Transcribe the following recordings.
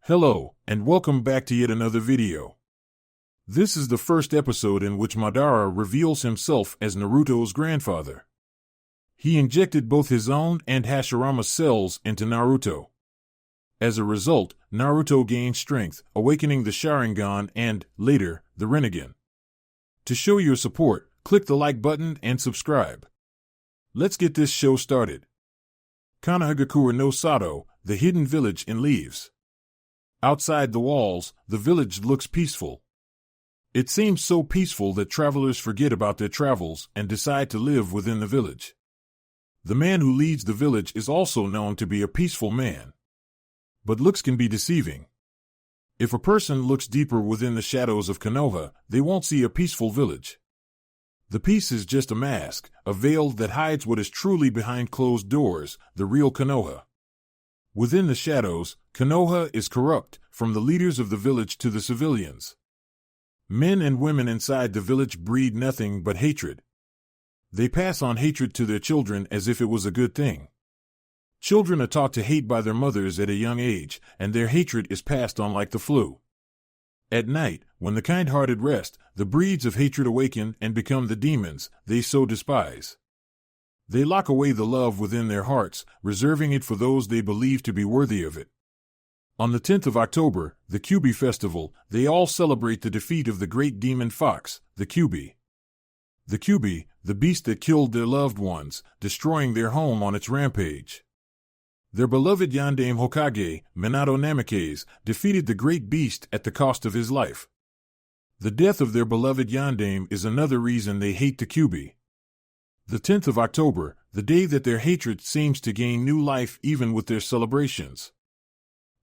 Hello, and welcome back to yet another video. This is the first episode in which Madara reveals himself as Naruto's grandfather. He injected both his own and Hashirama's cells into Naruto. As a result, Naruto gained strength, awakening the Sharingan and, later, the Rinnegan. To show your support, click the like button and subscribe. Let's get this show started. Konohagakure no Sato, the hidden village in leaves. Outside the walls, the village looks peaceful. It seems so peaceful that travelers forget about their travels and decide to live within the village. The man who leads the village is also known to be a peaceful man. But looks can be deceiving. If a person looks deeper within the shadows of Konoha, they won't see a peaceful village. The peace is just a mask, a veil that hides what is truly behind closed doors, the real Konoha. Within the shadows, Konoha is corrupt, from the leaders of the village to the civilians. Men and women inside the village breed nothing but hatred. They pass on hatred to their children as if it was a good thing. Children are taught to hate by their mothers at a young age, and their hatred is passed on like the flu. At night, when the kind-hearted rest, the breeds of hatred awaken and become the demons they so despise. They lock away the love within their hearts, reserving it for those they believe to be worthy of it. On the 10th of October, the Kyuubi festival, they all celebrate the defeat of the great demon fox, the Kyuubi. The Kyuubi, the beast that killed their loved ones, destroying their home on its rampage. Their beloved Yondaime Hokage, Minato Namikaze, defeated the great beast at the cost of his life. The death of their beloved Yondaime is another reason they hate the Kyuubi. The 10th of October, the day that their hatred seems to gain new life even with their celebrations.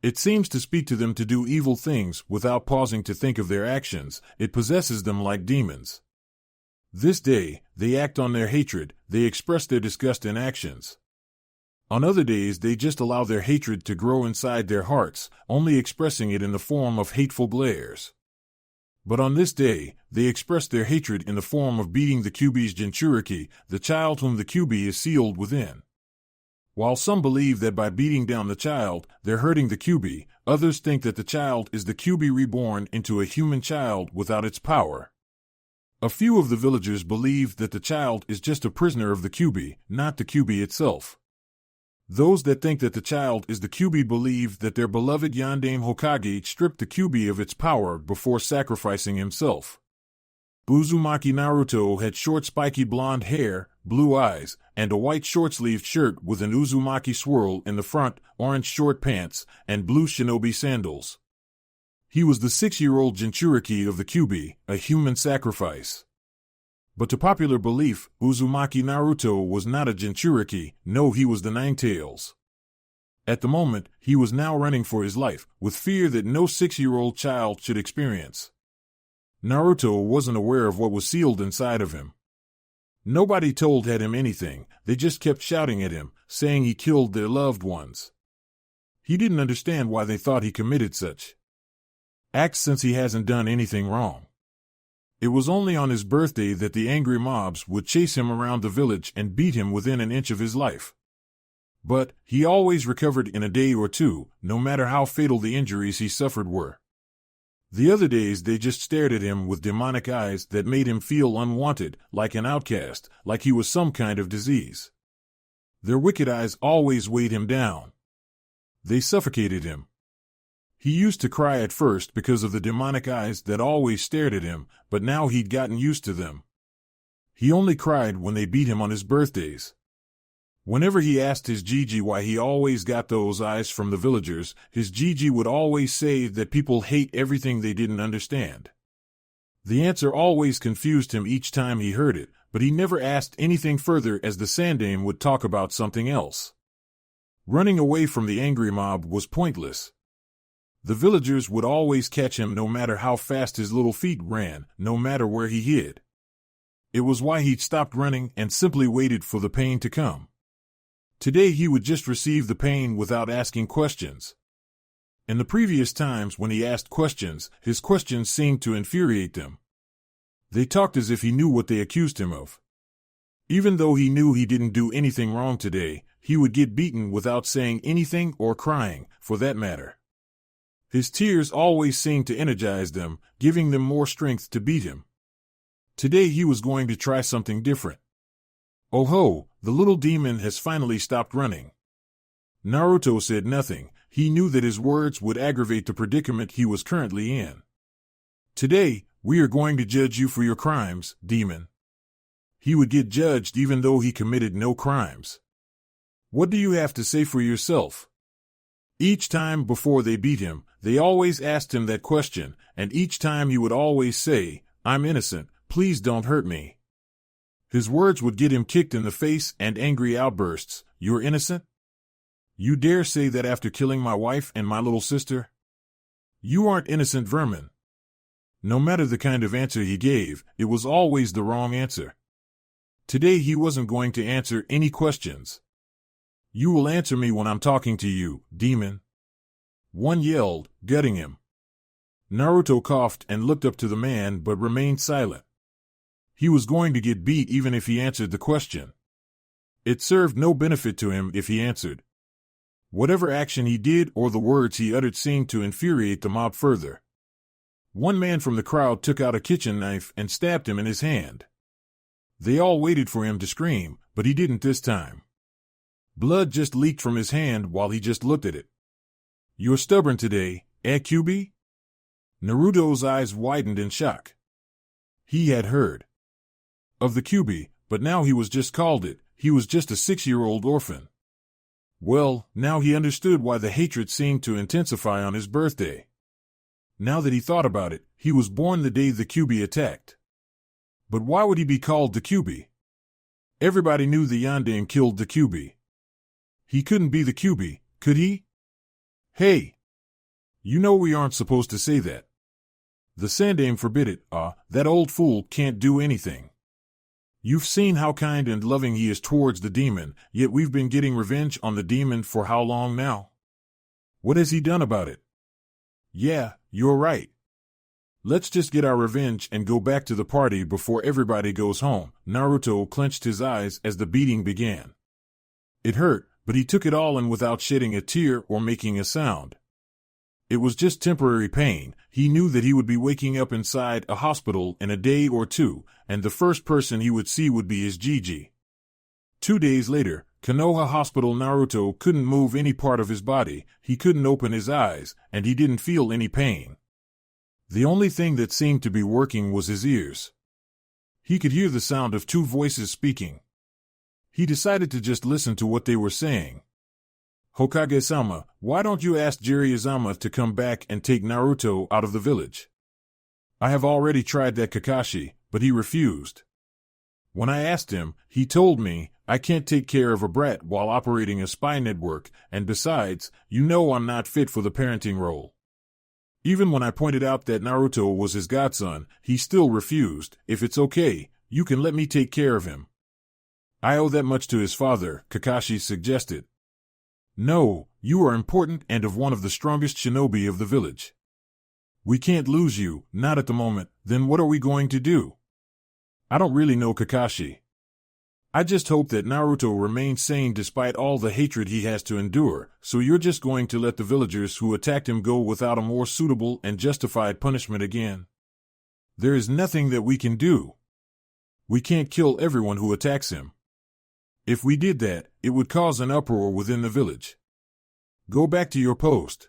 It seems to speak to them to do evil things without pausing to think of their actions. It possesses them like demons. This day, they act on their hatred, they express their disgust in actions. On other days they just allow their hatred to grow inside their hearts, only expressing it in the form of hateful glares. But on this day, they express their hatred in the form of beating the Kyuubi's Jinchuriki, the child whom the Kyuubi is sealed within. While some believe that by beating down the child, they're hurting the Kyuubi, others think that the child is the Kyuubi reborn into a human child without its power. A few of the villagers believe that the child is just a prisoner of the Kyuubi, not the Kyuubi itself. Those that think that the child is the Kyuubi believe that their beloved Yondaime Hokage stripped the Kyuubi of its power before sacrificing himself. Uzumaki Naruto had short spiky blonde hair, blue eyes, and a white short-sleeved shirt with an Uzumaki swirl in the front, orange short pants, and blue Shinobi sandals. He was the 6-year-old Jinchuriki of the Kyuubi, a human sacrifice. But to popular belief, Uzumaki Naruto was not a Jinchuriki, no, he was the Ninetales. At the moment, he was now running for his life, with fear that no 6-year-old child should experience. Naruto wasn't aware of what was sealed inside of him. Nobody told him anything, they just kept shouting at him, saying he killed their loved ones. He didn't understand why they thought he committed such acts since he hasn't done anything wrong. It was only on his birthday that the angry mobs would chase him around the village and beat him within an inch of his life. But he always recovered in a day or two, no matter how fatal the injuries he suffered were. The other days they just stared at him with demonic eyes that made him feel unwanted, like an outcast, like he was some kind of disease. Their wicked eyes always weighed him down. They suffocated him. He used to cry at first because of the demonic eyes that always stared at him, but now he'd gotten used to them. He only cried when they beat him on his birthdays. Whenever he asked his Gigi why he always got those eyes from the villagers, his Gigi would always say that people hate everything they didn't understand. The answer always confused him each time he heard it, but he never asked anything further as the Sandaime would talk about something else. Running away from the angry mob was pointless. The villagers would always catch him no matter how fast his little feet ran, no matter where he hid. It was why he'd stopped running and simply waited for the pain to come. Today he would just receive the pain without asking questions. In the previous times when he asked questions, his questions seemed to infuriate them. They talked as if he knew what they accused him of. Even though he knew he didn't do anything wrong today, he would get beaten without saying anything or crying, for that matter. His tears always seemed to energize them, giving them more strength to beat him. Today he was going to try something different. Oh ho, the little demon has finally stopped running. Naruto said nothing. He knew that his words would aggravate the predicament he was currently in. Today, we are going to judge you for your crimes, demon. He would get judged even though he committed no crimes. What do you have to say for yourself? Each time before they beat him, they always asked him that question, and each time he would always say, "I'm innocent, please don't hurt me." His words would get him kicked in the face and angry outbursts. "You're innocent? You dare say that after killing my wife and my little sister? You aren't innocent, vermin." No matter the kind of answer he gave, it was always the wrong answer. Today he wasn't going to answer any questions. "You will answer me when I'm talking to you, demon." One yelled, gutting him. Naruto coughed and looked up to the man but remained silent. He was going to get beat even if he answered the question. It served no benefit to him if he answered. Whatever action he did or the words he uttered seemed to infuriate the mob further. One man from the crowd took out a kitchen knife and stabbed him in his hand. They all waited for him to scream, but he didn't this time. Blood just leaked from his hand while he just looked at it. "You're stubborn today, eh, Kyuubi?" Naruto's eyes widened in shock. He had heard of the Kyuubi, but now he was just called it. He was just a 6-year-old orphan. Well, now he understood why the hatred seemed to intensify on his birthday. Now that he thought about it, he was born the day the Kyuubi attacked. But why would he be called the Kyuubi? Everybody knew the Yandere killed the Kyuubi. He couldn't be the Kyuubi, could he? Hey! You know we aren't supposed to say that. The Sandaime forbid it. That old fool can't do anything. You've seen how kind and loving he is towards the demon, yet we've been getting revenge on the demon for how long now? What has he done about it? Yeah, you're right. Let's just get our revenge and go back to the party before everybody goes home. Naruto clenched his eyes as the beating began. It hurt, but he took it all in without shedding a tear or making a sound. It was just temporary pain. He knew that he would be waking up inside a hospital in a day or two, and the first person he would see would be his Gigi. 2 days later, Konoha Hospital. Naruto couldn't move any part of his body, he couldn't open his eyes, and he didn't feel any pain. The only thing that seemed to be working was his ears. He could hear the sound of 2 voices speaking. He decided to just listen to what they were saying. "Hokage-sama, why don't you ask Jiraiya to come back and take Naruto out of the village? I have already tried that Kakashi, but he refused. When I asked him, he told me, I can't take care of a brat while operating a spy network, and besides, you know I'm not fit for the parenting role." Even when I pointed out that Naruto was his godson, he still refused. "If it's okay, you can let me take care of him." "I owe that much to his father," Kakashi suggested. "No, you are important and of one of the strongest shinobi of the village. We can't lose you, not at the moment. Then what are we going to do?" "I don't really know, Kakashi. I just hope that Naruto remains sane despite all the hatred he has to endure, so you're just going to let the villagers who attacked him go without a more suitable and justified punishment again? There is nothing that we can do. We can't kill everyone who attacks him. If we did that, it would cause an uproar within the village. Go back to your post.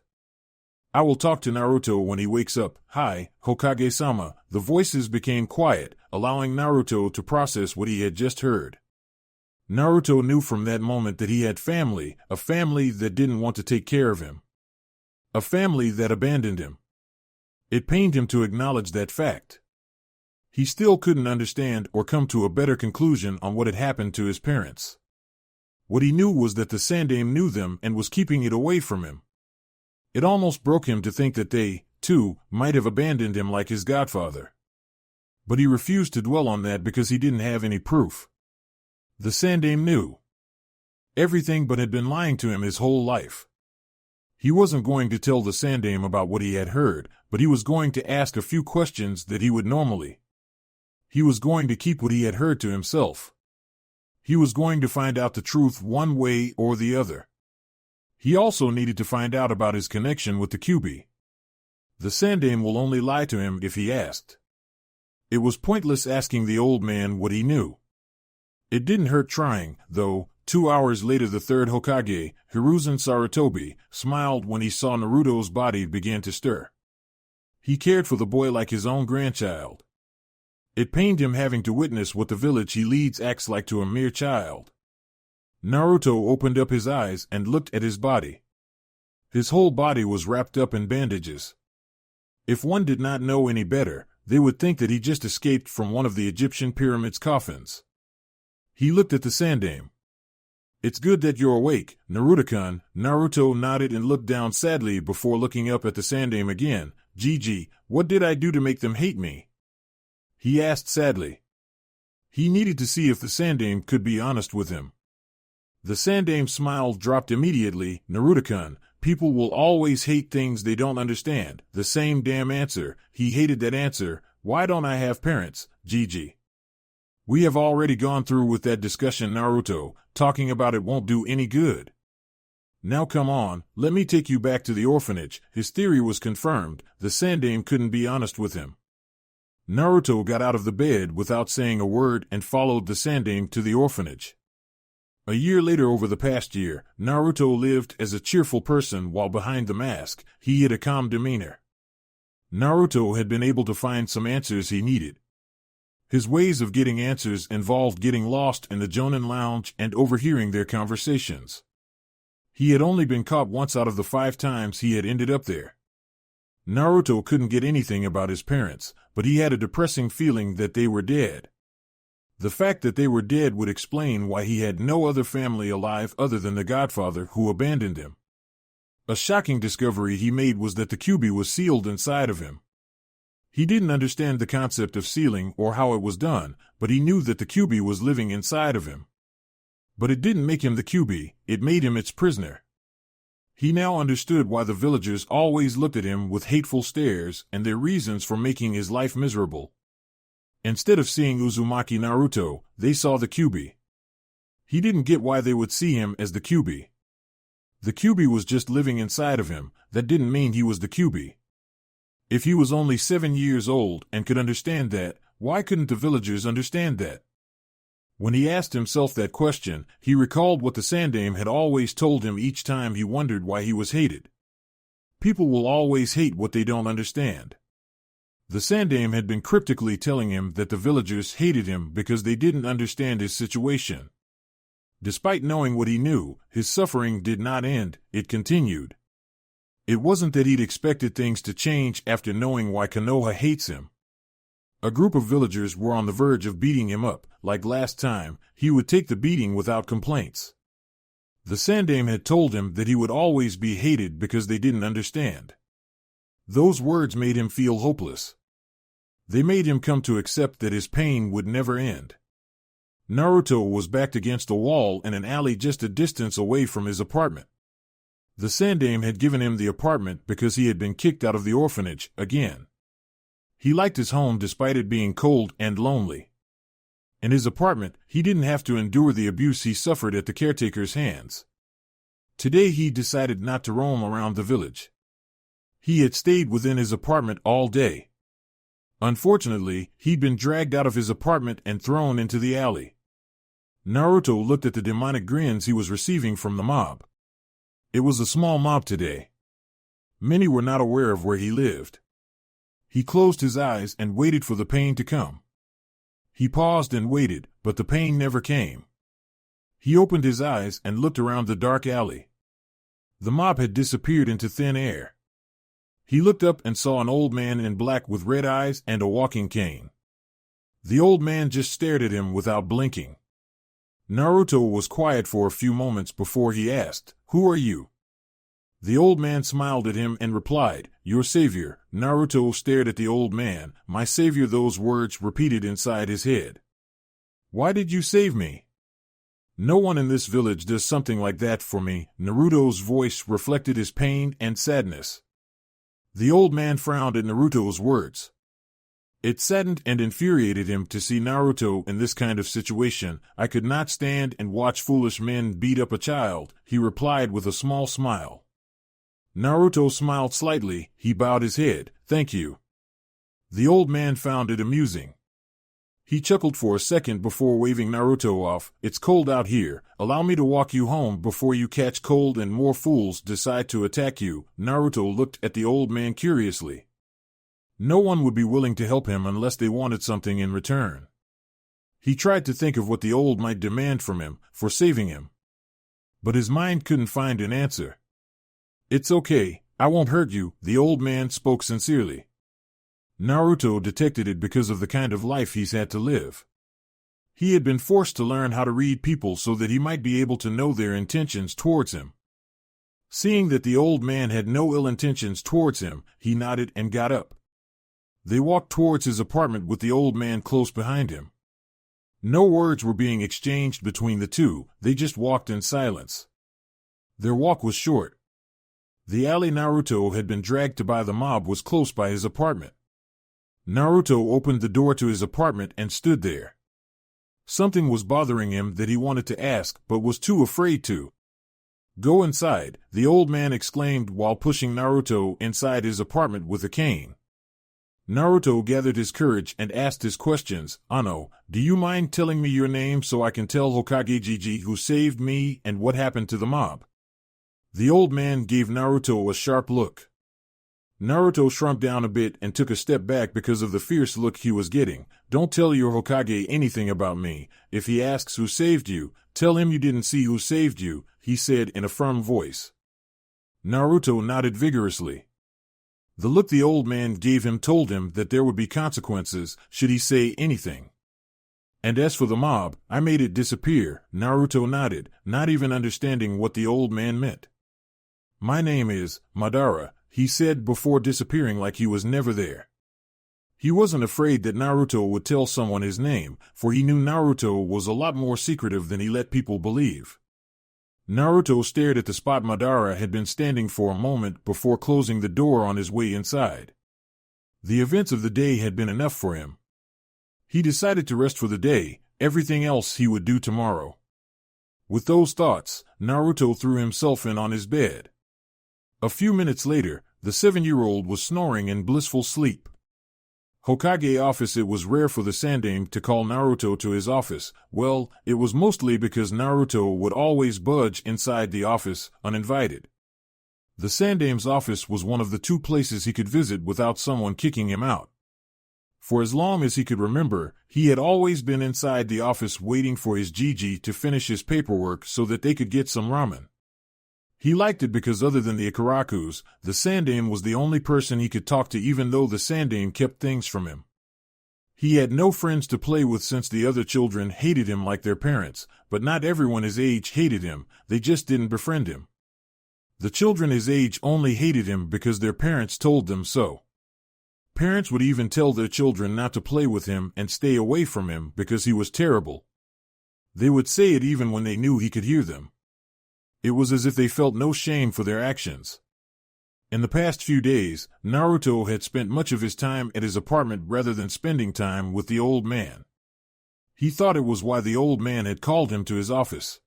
I will talk to Naruto when he wakes up." "Hi, Hokage-sama." The voices became quiet, allowing Naruto to process what he had just heard. Naruto knew from that moment that he had family, a family that didn't want to take care of him. A family that abandoned him. It pained him to acknowledge that fact. He still couldn't understand or come to a better conclusion on what had happened to his parents. What he knew was that the Sandaime knew them and was keeping it away from him. It almost broke him to think that they, too, might have abandoned him like his godfather. But he refused to dwell on that because he didn't have any proof. The Sandaime knew everything but had been lying to him his whole life. He wasn't going to tell the Sandaime about what he had heard, but he was going to ask a few questions that he would normally. He was going to keep what he had heard to himself. He was going to find out the truth one way or the other. He also needed to find out about his connection with the Kyuubi. The Sandaime will only lie to him if he asked. It was pointless asking the old man what he knew. It didn't hurt trying, though. 2 hours later, the third Hokage, Hiruzen Sarutobi, smiled when he saw Naruto's body begin to stir. He cared for the boy like his own grandchild. It pained him having to witness what the village he leads acts like to a mere child. Naruto opened up his eyes and looked at his body. His whole body was wrapped up in bandages. If one did not know any better, they would think that he just escaped from one of the Egyptian pyramids' coffins. He looked at the Sandaime. "It's good that you're awake, Naruto-kun." Naruto nodded and looked down sadly before looking up at the Sandaime again. "Gigi, what did I do to make them hate me?" he asked sadly. He needed to see if the Sandaime could be honest with him. The Sandaime's smile dropped immediately. "Naruto-kun, people will always hate things they don't understand." The same damn answer. He hated that answer. "Why don't I have parents, Gigi?" "We have already gone through with that discussion, Naruto. Talking about it won't do any good. Now come on, let me take you back to the orphanage." His theory was confirmed. The Sandaime couldn't be honest with him. Naruto got out of the bed without saying a word and followed the Sandaime to the orphanage. A year later, over the past year, Naruto lived as a cheerful person while behind the mask. He had a calm demeanor. Naruto had been able to find some answers he needed. His ways of getting answers involved getting lost in the Jonin lounge and overhearing their conversations. He had only been caught once out of the 5 times he had ended up there. Naruto couldn't get anything about his parents, but he had a depressing feeling that they were dead. The fact that they were dead would explain why he had no other family alive other than the godfather who abandoned him. A shocking discovery he made was that the Kyuubi was sealed inside of him. He didn't understand the concept of sealing or how it was done, but he knew that the Kyuubi was living inside of him. But it didn't make him the Kyuubi, it made him its prisoner. He now understood why the villagers always looked at him with hateful stares and their reasons for making his life miserable. Instead of seeing Uzumaki Naruto, they saw the Kyuubi. He didn't get why they would see him as the Kyuubi. The Kyuubi was just living inside of him. That didn't mean he was the Kyuubi. If he was only 7 years old and could understand that, why couldn't the villagers understand that? When he asked himself that question, he recalled what the Sandaime had always told him each time he wondered why he was hated. People will always hate what they don't understand. The Sandaime had been cryptically telling him that the villagers hated him because they didn't understand his situation. Despite knowing what he knew, his suffering did not end, it continued. It wasn't that he'd expected things to change after knowing why Konoha hates him. A group of villagers were on the verge of beating him up. Like last time, he would take the beating without complaints. The Sandaime had told him that he would always be hated because they didn't understand. Those words made him feel hopeless. They made him come to accept that his pain would never end. Naruto was backed against a wall in an alley just a distance away from his apartment. The Sandaime had given him the apartment because he had been kicked out of the orphanage again. He liked his home despite it being cold and lonely. In his apartment, he didn't have to endure the abuse he suffered at the caretaker's hands. Today he decided not to roam around the village. He had stayed within his apartment all day. Unfortunately, he'd been dragged out of his apartment and thrown into the alley. Naruto looked at the demonic grins he was receiving from the mob. It was a small mob today. Many were not aware of where he lived. He closed his eyes and waited for the pain to come. He paused and waited, but the pain never came. He opened his eyes and looked around the dark alley. The mob had disappeared into thin air. He looked up and saw an old man in black with red eyes and a walking cane. The old man just stared at him without blinking. Naruto was quiet for a few moments before he asked, "Who are you?" The old man smiled at him and replied, "Your savior." Naruto stared at the old man. "My savior," those words repeated inside his head. "Why did you save me?" "No one in this village does something like that for me." Naruto's voice reflected his pain and sadness. The old man frowned at Naruto's words. It saddened and infuriated him to see Naruto in this kind of situation. "I could not stand and watch foolish men beat up a child," he replied with a small smile. Naruto smiled slightly. He bowed his head. Thank you. The old man found it amusing. He chuckled for a second before waving Naruto off. It's cold out here. Allow me to walk you home before you catch cold and more fools decide to attack you. Naruto looked at the old man curiously. No one would be willing to help him unless they wanted something in return. He tried to think of what the old might demand from him for saving him. But his mind couldn't find an answer. It's okay, I won't hurt you, the old man spoke sincerely. Naruto detected it because of the kind of life he's had to live. He had been forced to learn how to read people so that he might be able to know their intentions towards him. Seeing that the old man had no ill intentions towards him, he nodded and got up. They walked towards his apartment with the old man close behind him. No words were being exchanged between the two, they just walked in silence. Their walk was short. The alley Naruto had been dragged to by the mob was close by his apartment. Naruto opened the door to his apartment and stood there. Something was bothering him that he wanted to ask but was too afraid to. Go inside, the old man exclaimed while pushing Naruto inside his apartment with a cane. Naruto gathered his courage and asked his questions. Ano, do you mind telling me your name so I can tell Hokage Gigi who saved me and what happened to the mob? The old man gave Naruto a sharp look. Naruto shrunk down a bit and took a step back because of the fierce look he was getting. Don't tell your Hokage anything about me. If he asks who saved you, tell him you didn't see who saved you, he said in a firm voice. Naruto nodded vigorously. The look the old man gave him told him that there would be consequences should he say anything. And as for the mob, I made it disappear. Naruto nodded, not even understanding what the old man meant. My name is Madara, he said before disappearing like he was never there. He wasn't afraid that Naruto would tell someone his name, for he knew Naruto was a lot more secretive than he let people believe. Naruto stared at the spot Madara had been standing for a moment before closing the door on his way inside. The events of the day had been enough for him. He decided to rest for the day, everything else he would do tomorrow. With those thoughts, Naruto threw himself in on his bed. A few minutes later, the 7-year-old was snoring in blissful sleep. Hokage office. It was rare for the Sandaime to call Naruto to his office. Well, it was mostly because Naruto would always budge inside the office, uninvited. The Sandaime's office was one of the 2 places he could visit without someone kicking him out. For as long as he could remember, he had always been inside the office waiting for his Gigi to finish his paperwork so that they could get some ramen. He liked it because other than the Ikarakus, the Sandaime was the only person he could talk to even though the Sandaime kept things from him. He had no friends to play with since the other children hated him like their parents, but not everyone his age hated him, they just didn't befriend him. The children his age only hated him because their parents told them so. Parents would even tell their children not to play with him and stay away from him because he was terrible. They would say it even when they knew he could hear them. It was as if they felt no shame for their actions. In the past few days, Naruto had spent much of his time at his apartment rather than spending time with the old man. He thought it was why the old man had called him to his office.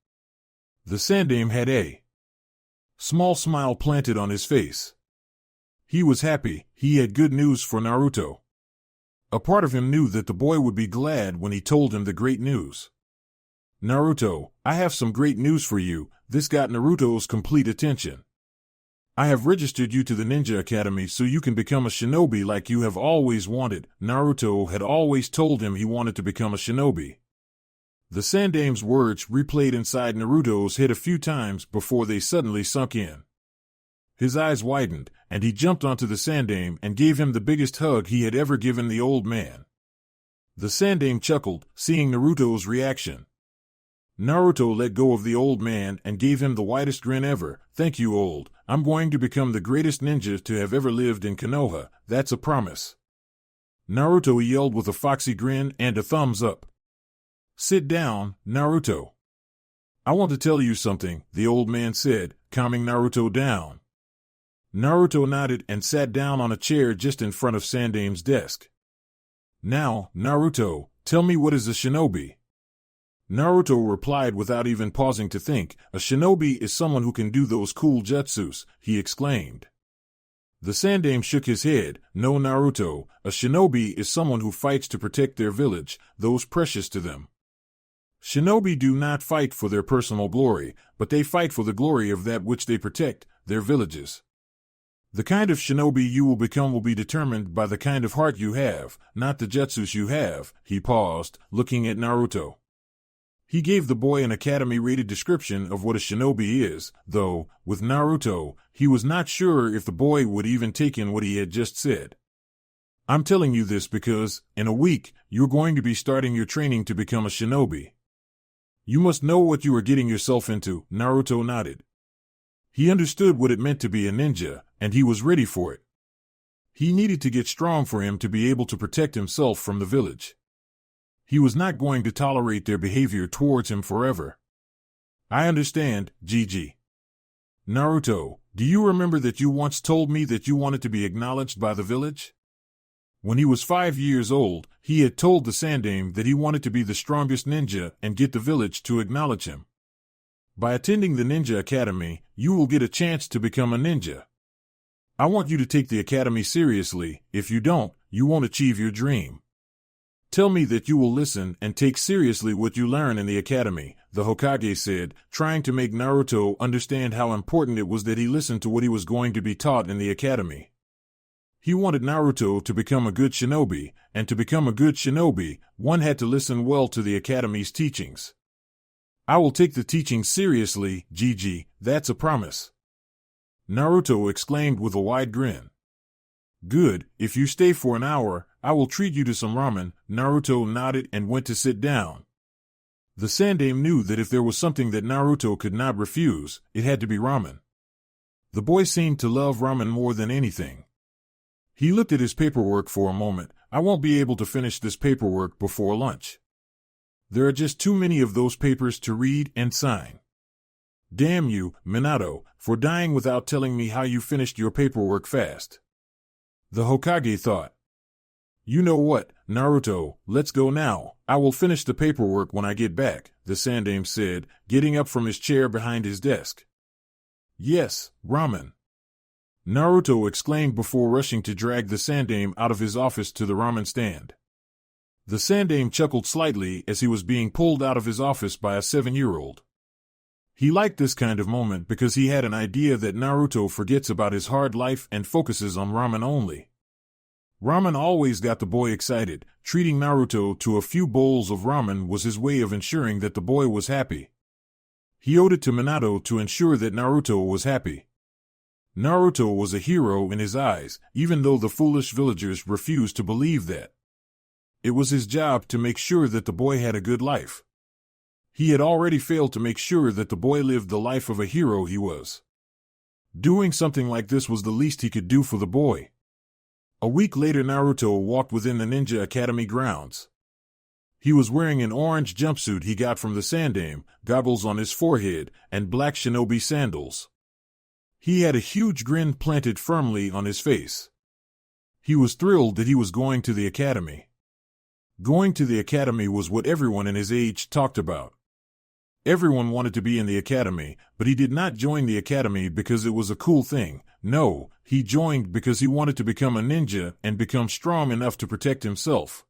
The Sandaime had a small smile planted on his face. He was happy, he had good news for Naruto. A part of him knew that the boy would be glad when he told him the great news. Naruto, I have some great news for you. This got Naruto's complete attention. I have registered you to the Ninja Academy so you can become a shinobi like you have always wanted. Naruto had always told him he wanted to become a shinobi. The Sandaime's words replayed inside Naruto's head a few times before they suddenly sunk in. His eyes widened, and he jumped onto the Sandaime and gave him the biggest hug he had ever given the old man. The Sandaime chuckled, seeing Naruto's reaction. Naruto let go of the old man and gave him the widest grin ever. Thank you, old. I'm going to become the greatest ninja to have ever lived in Konoha, that's a promise. Naruto yelled with a foxy grin and a thumbs up. Sit down, Naruto. I want to tell you something, the old man said, calming Naruto down. Naruto nodded and sat down on a chair just in front of Sandaime's desk. Now, Naruto, tell me what is a shinobi? Naruto replied without even pausing to think, "A shinobi is someone who can do those cool jutsus," he exclaimed. The Sandaime shook his head. "No, Naruto, a shinobi is someone who fights to protect their village, those precious to them. Shinobi do not fight for their personal glory, but they fight for the glory of that which they protect, their villages. The kind of shinobi you will become will be determined by the kind of heart you have, not the jutsus you have." He paused, looking at Naruto. He gave the boy an academy-rated description of what a shinobi is, though, with Naruto, he was not sure if the boy would even take in what he had just said. "I'm telling you this because, in a week, you're going to be starting your training to become a shinobi. You must know what you are getting yourself into." Naruto nodded. He understood what it meant to be a ninja, and he was ready for it. He needed to get strong for him to be able to protect himself from the village. He was not going to tolerate their behavior towards him forever. "I understand, Gigi. Naruto, do you remember that you once told me that you wanted to be acknowledged by the village?" When he was 5 years old, he had told the Sandaime that he wanted to be the strongest ninja and get the village to acknowledge him. "By attending the Ninja Academy, you will get a chance to become a ninja. I want you to take the academy seriously. If you don't, you won't achieve your dream. Tell me that you will listen and take seriously what you learn in the academy," the Hokage said, trying to make Naruto understand how important it was that he listened to what he was going to be taught in the academy. He wanted Naruto to become a good shinobi, and to become a good shinobi, one had to listen well to the academy's teachings. "I will take the teachings seriously, Gigi, that's a promise," Naruto exclaimed with a wide grin. "Good, if you stay for an hour, I will treat you to some ramen." Naruto nodded and went to sit down. The Sandaime knew that if there was something that Naruto could not refuse, it had to be ramen. The boy seemed to love ramen more than anything. He looked at his paperwork for a moment. "I won't be able to finish this paperwork before lunch. There are just too many of those papers to read and sign. Damn you, Minato, for dying without telling me how you finished your paperwork fast," the Hokage thought. "You know what, Naruto, let's go now. I will finish the paperwork when I get back," the Sandaime said, getting up from his chair behind his desk. "Yes, ramen," Naruto exclaimed before rushing to drag the Sandaime out of his office to the ramen stand. The Sandaime chuckled slightly as he was being pulled out of his office by a 7-year-old. He liked this kind of moment because he had an idea that Naruto forgets about his hard life and focuses on ramen only. Ramen always got the boy excited. Treating Naruto to a few bowls of ramen was his way of ensuring that the boy was happy. He owed it to Minato to ensure that Naruto was happy. Naruto was a hero in his eyes, even though the foolish villagers refused to believe that. It was his job to make sure that the boy had a good life. He had already failed to make sure that the boy lived the life of a hero he was. Doing something like this was the least he could do for the boy. A week later, Naruto walked within the Ninja Academy grounds. He was wearing an orange jumpsuit he got from the Sandaime, goggles on his forehead, and black shinobi sandals. He had a huge grin planted firmly on his face. He was thrilled that he was going to the academy. Going to the academy was what everyone in his age talked about. Everyone wanted to be in the academy, but he did not join the academy because it was a cool thing. No, he joined because he wanted to become a ninja and become strong enough to protect himself.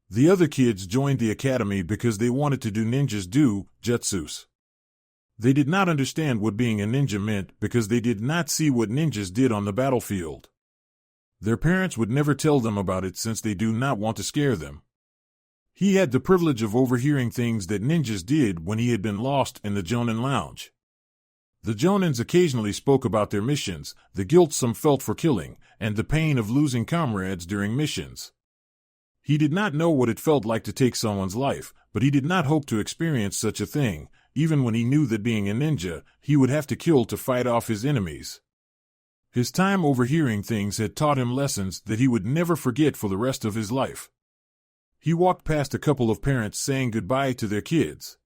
The other kids joined the academy because they wanted to do ninjas do, jutsus. They did not understand what being a ninja meant because they did not see what ninjas did on the battlefield. Their parents would never tell them about it since they do not want to scare them. He had the privilege of overhearing things that ninjas did when he had been lost in the Jonin lounge. The Jonins occasionally spoke about their missions, the guilt some felt for killing, and the pain of losing comrades during missions. He did not know what it felt like to take someone's life, but he did not hope to experience such a thing, even when he knew that being a ninja, he would have to kill to fight off his enemies. His time overhearing things had taught him lessons that he would never forget for the rest of his life. He walked past a couple of parents saying goodbye to their kids.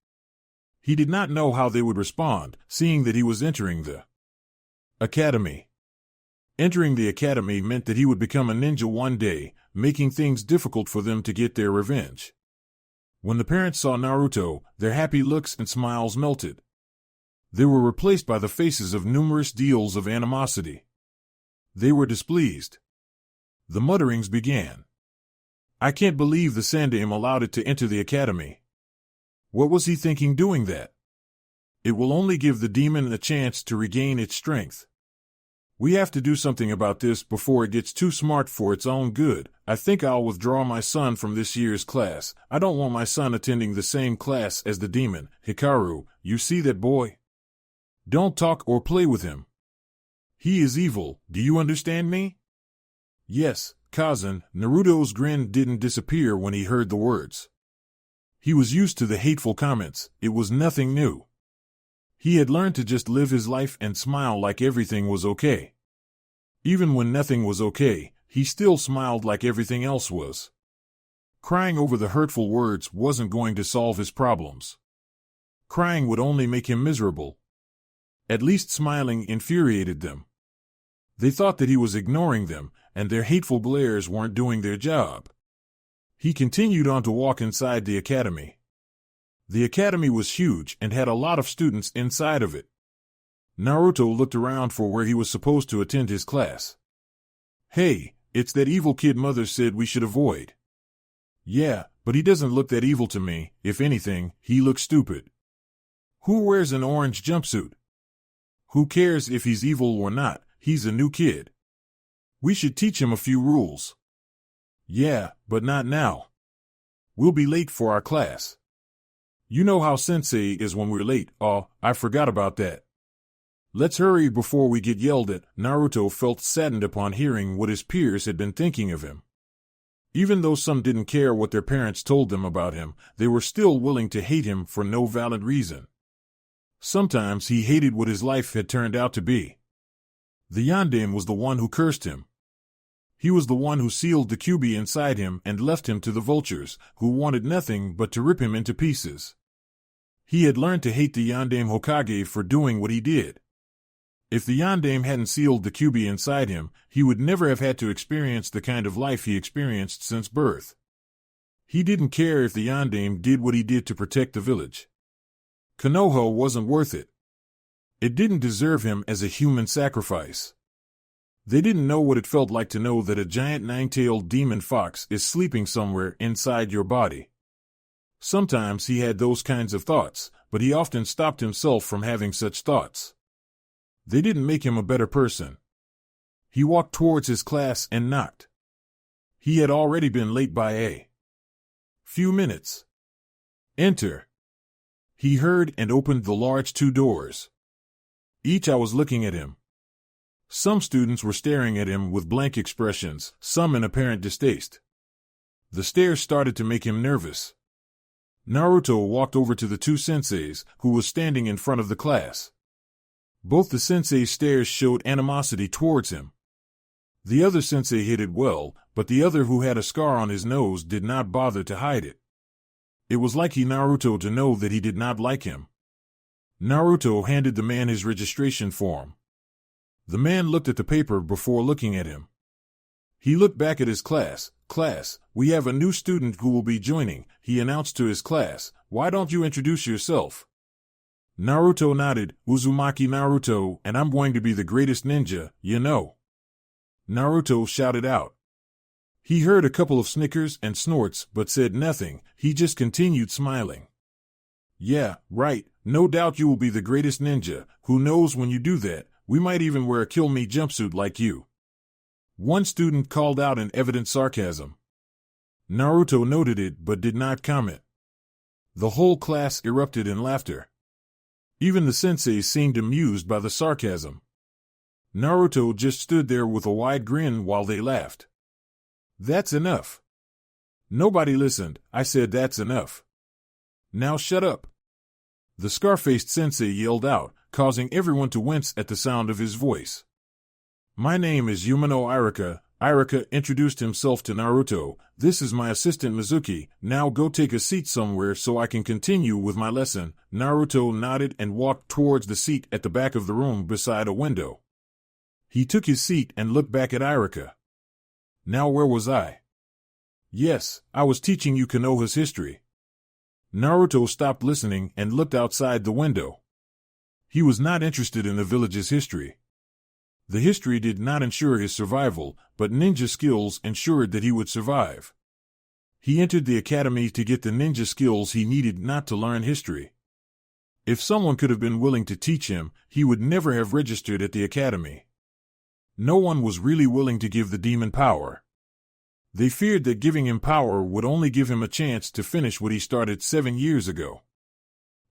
He did not know how they would respond, seeing that he was entering the academy. Entering the academy meant that he would become a ninja one day, making things difficult for them to get their revenge. When the parents saw Naruto, their happy looks and smiles melted. They were replaced by the faces of numerous deals of animosity. They were displeased. The mutterings began. I can't believe the Sandaime allowed it to enter the academy. What was he thinking doing that? It will only give the demon a chance to regain its strength. We have to do something about this before it gets too smart for its own good. I think I'll withdraw my son from this year's class. I don't want my son attending the same class as the demon. Hikaru, you see that boy? Don't talk or play with him. He is evil, do you understand me? Yes, Kazan. Naruto's grin didn't disappear when he heard the words. He was used to the hateful comments, it was nothing new. He had learned to just live his life and smile like everything was okay. Even when nothing was okay, he still smiled like everything else was. Crying over the hurtful words wasn't going to solve his problems. Crying would only make him miserable. At least smiling infuriated them. They thought that he was ignoring them, and their hateful glares weren't doing their job. He continued on to walk inside the academy. The academy was huge and had a lot of students inside of it. Naruto looked around for where he was supposed to attend his class. Hey, it's that evil kid Mother said we should avoid. Yeah, but he doesn't look that evil to me. If anything, he looks stupid. Who wears an orange jumpsuit? Who cares if he's evil or not? He's a new kid. We should teach him a few rules. Yeah, but not now. We'll be late for our class. You know how Sensei is when we're late. Oh, I forgot about that. Let's hurry before we get yelled at. Naruto felt saddened upon hearing what his peers had been thinking of him. Even though some didn't care what their parents told them about him, they were still willing to hate him for no valid reason. Sometimes he hated what his life had turned out to be. The Yondaime was the one who cursed him. He was the one who sealed the Kyuubi inside him and left him to the vultures, who wanted nothing but to rip him into pieces. He had learned to hate the Yondaime Hokage for doing what he did. If the Yondaime hadn't sealed the Kyuubi inside him, he would never have had to experience the kind of life he experienced since birth. He didn't care if the Yondaime did what he did to protect the village. Konoha wasn't worth it. It didn't deserve him as a human sacrifice. They didn't know what it felt like to know that a giant nine-tailed demon fox is sleeping somewhere inside your body. Sometimes he had those kinds of thoughts, but he often stopped himself from having such thoughts. They didn't make him a better person. He walked towards his class and knocked. He had already been late by a few minutes. Enter. He heard and opened the large two doors. Each eye was looking at him. Some students were staring at him with blank expressions, some in apparent distaste. The stares started to make him nervous. Naruto walked over to the two senseis, who was standing in front of the class. Both the sensei's stares showed animosity towards him. The other sensei hid it well, but the other, who had a scar on his nose, did not bother to hide it. It was like Naruto to know that he did not like him. Naruto handed the man his registration form. The man looked at the paper before looking at him. He looked back at his class. Class, we have a new student who will be joining, he announced to his class. Why don't you introduce yourself? Naruto nodded. Uzumaki Naruto, and I'm going to be the greatest ninja, you know. Naruto shouted out. He heard a couple of snickers and snorts but said nothing, he just continued smiling. Yeah, right, no doubt you will be the greatest ninja. Who knows, when you do that, we might even wear a kill me jumpsuit like you. One student called out in evident sarcasm. Naruto noted it but did not comment. The whole class erupted in laughter. Even the sensei seemed amused by the sarcasm. Naruto just stood there with a wide grin while they laughed. That's enough. Nobody listened. I said that's enough. Now shut up. The scar-faced sensei yelled out, causing everyone to wince at the sound of his voice. My name is Umino Irika. Irika introduced himself to Naruto. This is my assistant Mizuki. Now go take a seat somewhere so I can continue with my lesson. Naruto nodded and walked towards the seat at the back of the room beside a window. He took his seat and looked back at Irika. Now where was I? Yes, I was teaching you Konoha's history. Naruto stopped listening and looked outside the window. He was not interested in the village's history. The history did not ensure his survival, but ninja skills ensured that he would survive. He entered the academy to get the ninja skills he needed, not to learn history. If someone could have been willing to teach him, he would never have registered at the academy. No one was really willing to give the demon power. They feared that giving him power would only give him a chance to finish what he started 7 years ago.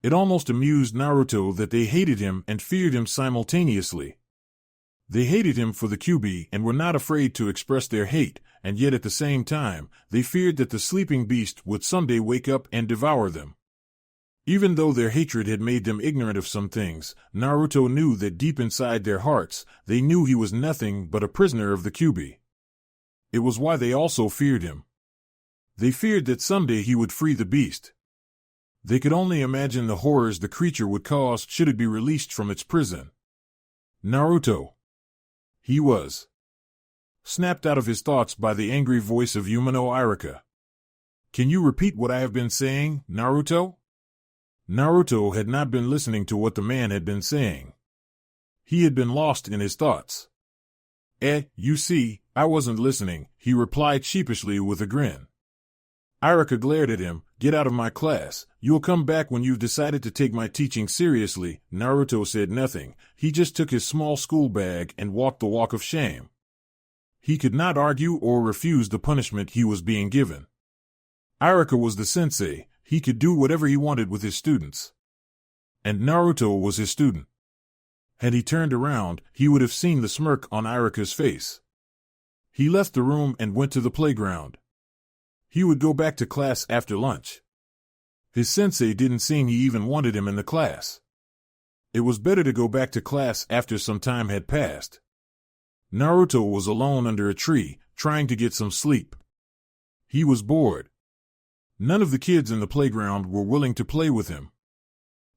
It almost amused Naruto that they hated him and feared him simultaneously. They hated him for the Kyuubi and were not afraid to express their hate, and yet at the same time, they feared that the sleeping beast would someday wake up and devour them. Even though their hatred had made them ignorant of some things, Naruto knew that deep inside their hearts, they knew he was nothing but a prisoner of the Kyuubi. It was why they also feared him. They feared that someday he would free the beast. They could only imagine the horrors the creature would cause should it be released from its prison. Naruto. He was snapped out of his thoughts by the angry voice of Umino Irika. Can you repeat what I have been saying, Naruto? Naruto had not been listening to what the man had been saying. He had been lost in his thoughts. You see, I wasn't listening, he replied sheepishly with a grin. Irika glared at him. Get out of my class. You'll come back when you've decided to take my teaching seriously. Naruto said nothing. He just took his small school bag and walked the walk of shame. He could not argue or refuse the punishment he was being given. Irika was the sensei. He could do whatever he wanted with his students. And Naruto was his student. Had he turned around, he would have seen the smirk on Irika's face. He left the room and went to the playground. He would go back to class after lunch. His sensei didn't seem he even wanted him in the class. It was better to go back to class after some time had passed. Naruto was alone under a tree, trying to get some sleep. He was bored. None of the kids in the playground were willing to play with him.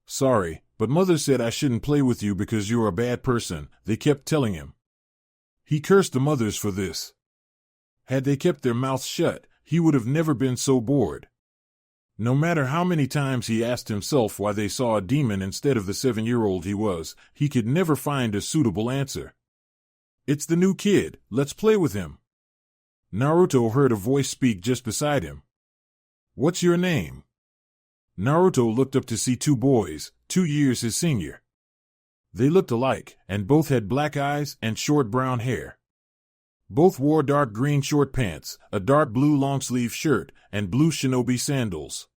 Sorry, but Mother said I shouldn't play with you because you're a bad person, they kept telling him. He cursed the mothers for this. Had they kept their mouths shut, he would have never been so bored. No matter how many times he asked himself why they saw a demon instead of the 7-year-old he was, he could never find a suitable answer. It's the new kid, let's play with him. Naruto heard a voice speak just beside him. What's your name? Naruto looked up to see 2 boys, 2 years his senior. They looked alike, and both had black eyes and short brown hair. Both wore dark green short pants, a dark blue long-sleeve shirt, and blue Shinobi sandals.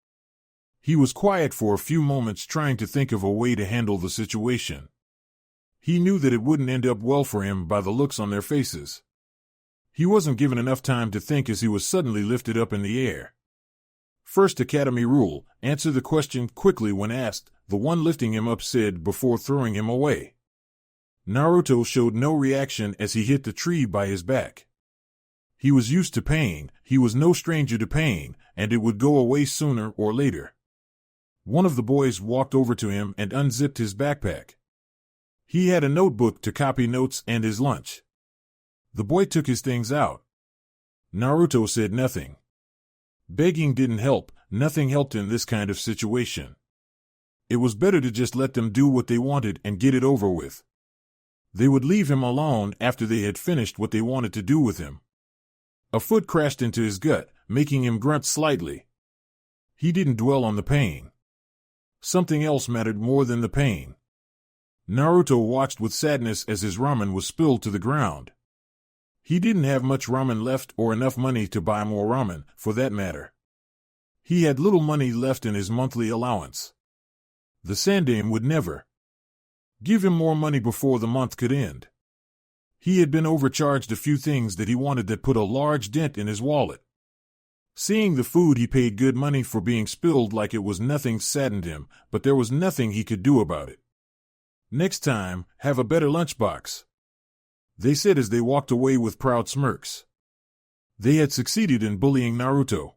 He was quiet for a few moments, trying to think of a way to handle the situation. He knew that it wouldn't end up well for him by the looks on their faces. He wasn't given enough time to think as he was suddenly lifted up in the air. First Academy rule, answer the question quickly when asked, the one lifting him up said before throwing him away. Naruto showed no reaction as he hit the tree by his back. He was used to pain, he was no stranger to pain, and it would go away sooner or later. One of the boys walked over to him and unzipped his backpack. He had a notebook to copy notes and his lunch. The boy took his things out. Naruto said nothing. Begging didn't help, nothing helped in this kind of situation. It was better to just let them do what they wanted and get it over with. They would leave him alone after they had finished what they wanted to do with him. A foot crashed into his gut, making him grunt slightly. He didn't dwell on the pain. Something else mattered more than the pain. Naruto watched with sadness as his ramen was spilled to the ground. He didn't have much ramen left or enough money to buy more ramen, for that matter. He had little money left in his monthly allowance. The Sandaime would never give him more money before the month could end. He had been overcharged a few things that he wanted that put a large dent in his wallet. Seeing the food he paid good money for being spilled like it was nothing saddened him, but there was nothing he could do about it. Next time, have a better lunchbox, they said as they walked away with proud smirks. They had succeeded in bullying Naruto.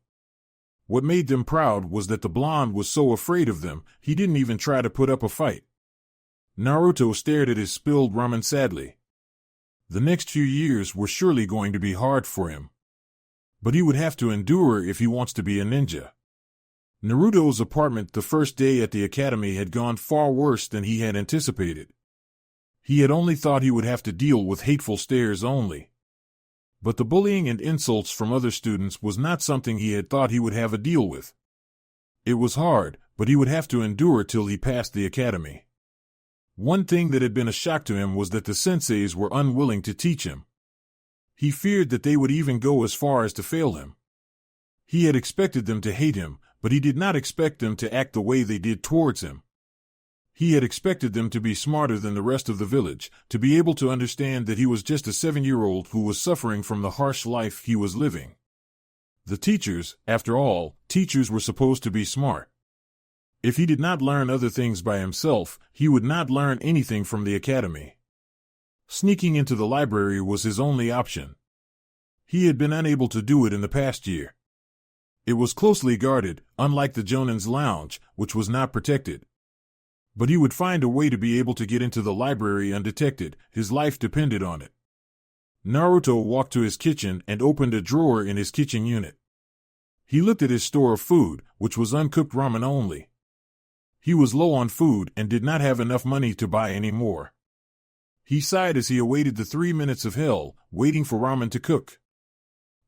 What made them proud was that the blonde was so afraid of them, he didn't even try to put up a fight. Naruto stared at his spilled ramen sadly. The next few years were surely going to be hard for him. But he would have to endure if he wants to be a ninja. Naruto's apartment the first day at the academy had gone far worse than he had anticipated. He had only thought he would have to deal with hateful stares only. But the bullying and insults from other students was not something he had thought he would have a deal with. It was hard, but he would have to endure till he passed the academy. One thing that had been a shock to him was that the senseis were unwilling to teach him. He feared that they would even go as far as to fail him. He had expected them to hate him, but he did not expect them to act the way they did towards him. He had expected them to be smarter than the rest of the village, to be able to understand that he was just a 7-year-old who was suffering from the harsh life he was living. The teachers, after all, teachers were supposed to be smart. If he did not learn other things by himself, he would not learn anything from the academy. Sneaking into the library was his only option. He had been unable to do it in the past year. It was closely guarded, unlike the Jonin's lounge, which was not protected. But he would find a way to be able to get into the library undetected. His life depended on it. Naruto walked to his kitchen and opened a drawer in his kitchen unit. He looked at his store of food, which was uncooked ramen only. He was low on food and did not have enough money to buy any more. He sighed as he awaited the 3 minutes of hell, waiting for ramen to cook.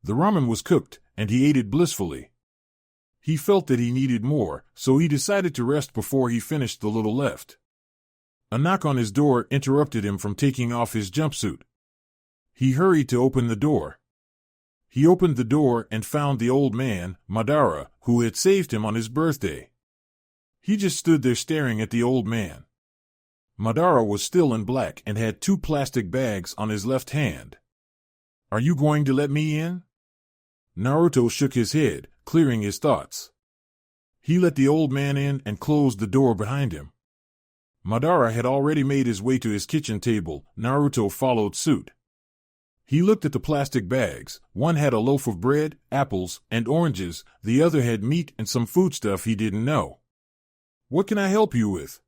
The ramen was cooked, and he ate it blissfully. He felt that he needed more, so he decided to rest before he finished the little left. A knock on his door interrupted him from taking off his jumpsuit. He hurried to open the door. He opened the door and found the old man, Madara, who had saved him on his birthday. He just stood there staring at the old man. Madara was still in black and had 2 plastic bags on his left hand. "Are you going to let me in?" Naruto shook his head, clearing his thoughts. He let the old man in and closed the door behind him. Madara had already made his way to his kitchen table. Naruto followed suit. He looked at the plastic bags. One had a loaf of bread, apples, and oranges. The other had meat and some foodstuff he didn't know. "What can I help you with?"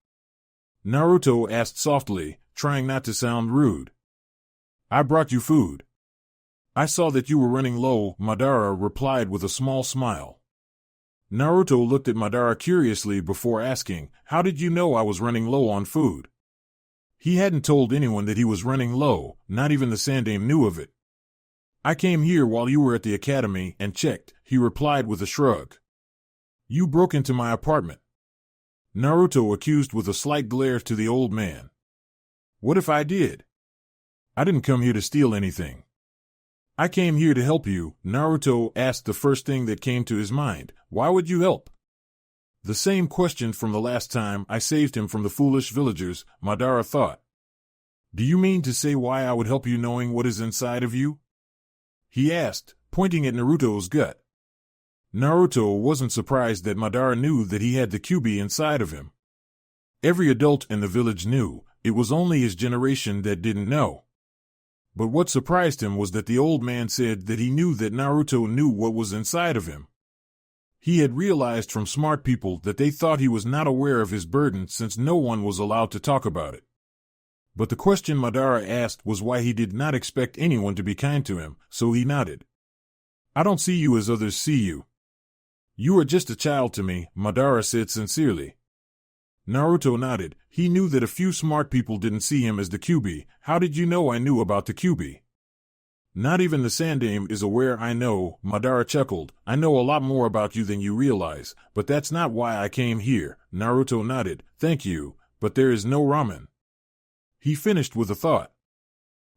Naruto asked softly, trying not to sound rude. "I brought you food." "I saw that you were running low," Madara replied with a small smile. Naruto looked at Madara curiously before asking, "How did you know I was running low on food?" He hadn't told anyone that he was running low, not even the Sandaime knew of it. "I came here while you were at the academy and checked," he replied with a shrug. "You broke into my apartment." Naruto accused with a slight glare to the old man. "What if I did? I didn't come here to steal anything." "I came here to help you," Naruto asked the first thing that came to his mind. "Why would you help?" The same question from the last time I saved him from the foolish villagers, Madara thought. "Do you mean to say why I would help you knowing what is inside of you?" he asked, pointing at Naruto's gut. Naruto wasn't surprised that Madara knew that he had the Kyuubi inside of him. Every adult in the village knew, it was only his generation that didn't know. But what surprised him was that the old man said that he knew that Naruto knew what was inside of him. He had realized from smart people that they thought he was not aware of his burden since no one was allowed to talk about it. But the question Madara asked was why he did not expect anyone to be kind to him, so he nodded. "I don't see you as others see you. You are just a child to me," Madara said sincerely. Naruto nodded. He knew that a few smart people didn't see him as the Kyuubi. "How did you know I knew about the Kyuubi?" "Not even the Sandaime is aware I know," Madara chuckled. "I know a lot more about you than you realize, but that's not why I came here." Naruto nodded. "Thank you, but there is no ramen." He finished with a thought.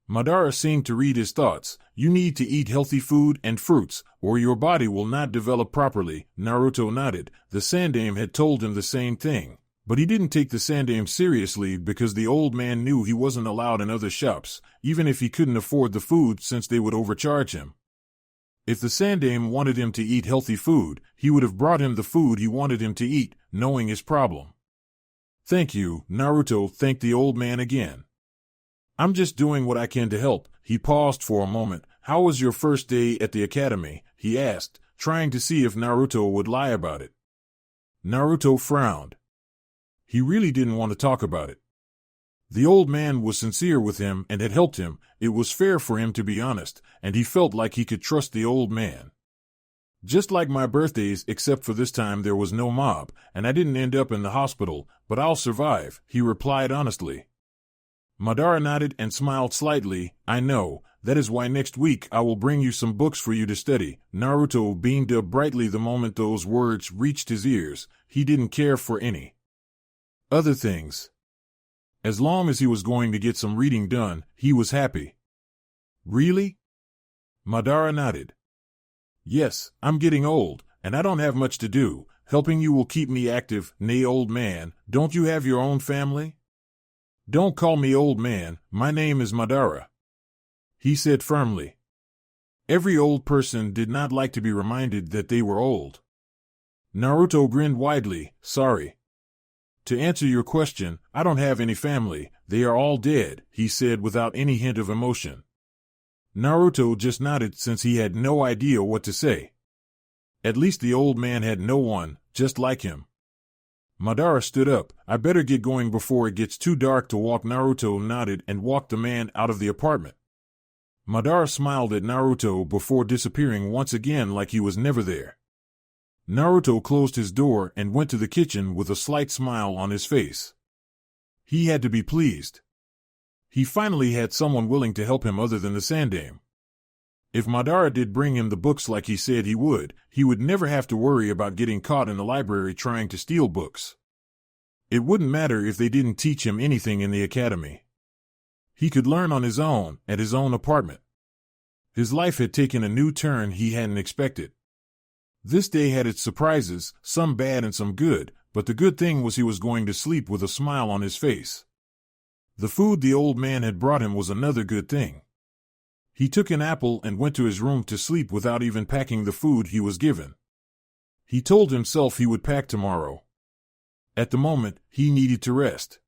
Madara seemed to read his thoughts. "You need to eat healthy food and fruits, or your body will not develop properly." Naruto nodded. The Sandaime had told him the same thing. But he didn't take the Sandaime seriously because the old man knew he wasn't allowed in other shops, even if he couldn't afford the food since they would overcharge him. If the Sandaime wanted him to eat healthy food, he would have brought him the food he wanted him to eat, knowing his problem. "Thank you," Naruto thanked the old man again. "I'm just doing what I can to help." He paused for a moment. "How was your first day at the academy?" he asked, trying to see if Naruto would lie about it. Naruto frowned. He really didn't want to talk about it. The old man was sincere with him and had helped him. It was fair for him to be honest, and he felt like he could trust the old man. Just like my birthdays, except for this time there was no mob, and I didn't end up in the hospital, but I'll survive, he replied honestly. Madara nodded and smiled slightly. I know, that is why next week I will bring you some books for you to study. Naruto beamed up brightly the moment those words reached his ears. He didn't care for any other things. As long as he was going to get some reading done, he was happy. Really? Madara nodded. Yes, I'm getting old, and I don't have much to do. Helping you will keep me active. Nay, old man, don't you have your own family? Don't call me old man, my name is Madara, he said firmly. Every old person did not like to be reminded that they were old. Naruto grinned widely. Sorry. To answer your question, I don't have any family, they are all dead, he said without any hint of emotion. Naruto just nodded since he had no idea what to say. At least the old man had no one, just like him. Madara stood up. I better get going before it gets too dark to walk. Naruto nodded and walked the man out of the apartment. Madara smiled at Naruto before disappearing once again like he was never there. Naruto closed his door and went to the kitchen with a slight smile on his face. He had to be pleased. He finally had someone willing to help him other than the Sandaime. If Madara did bring him the books like he said he would never have to worry about getting caught in the library trying to steal books. It wouldn't matter if they didn't teach him anything in the academy. He could learn on his own, at his own apartment. His life had taken a new turn he hadn't expected. This day had its surprises, some bad and some good, but the good thing was he was going to sleep with a smile on his face. The food the old man had brought him was another good thing. He took an apple and went to his room to sleep without even packing the food he was given. He told himself he would pack tomorrow. At the moment, he needed to rest.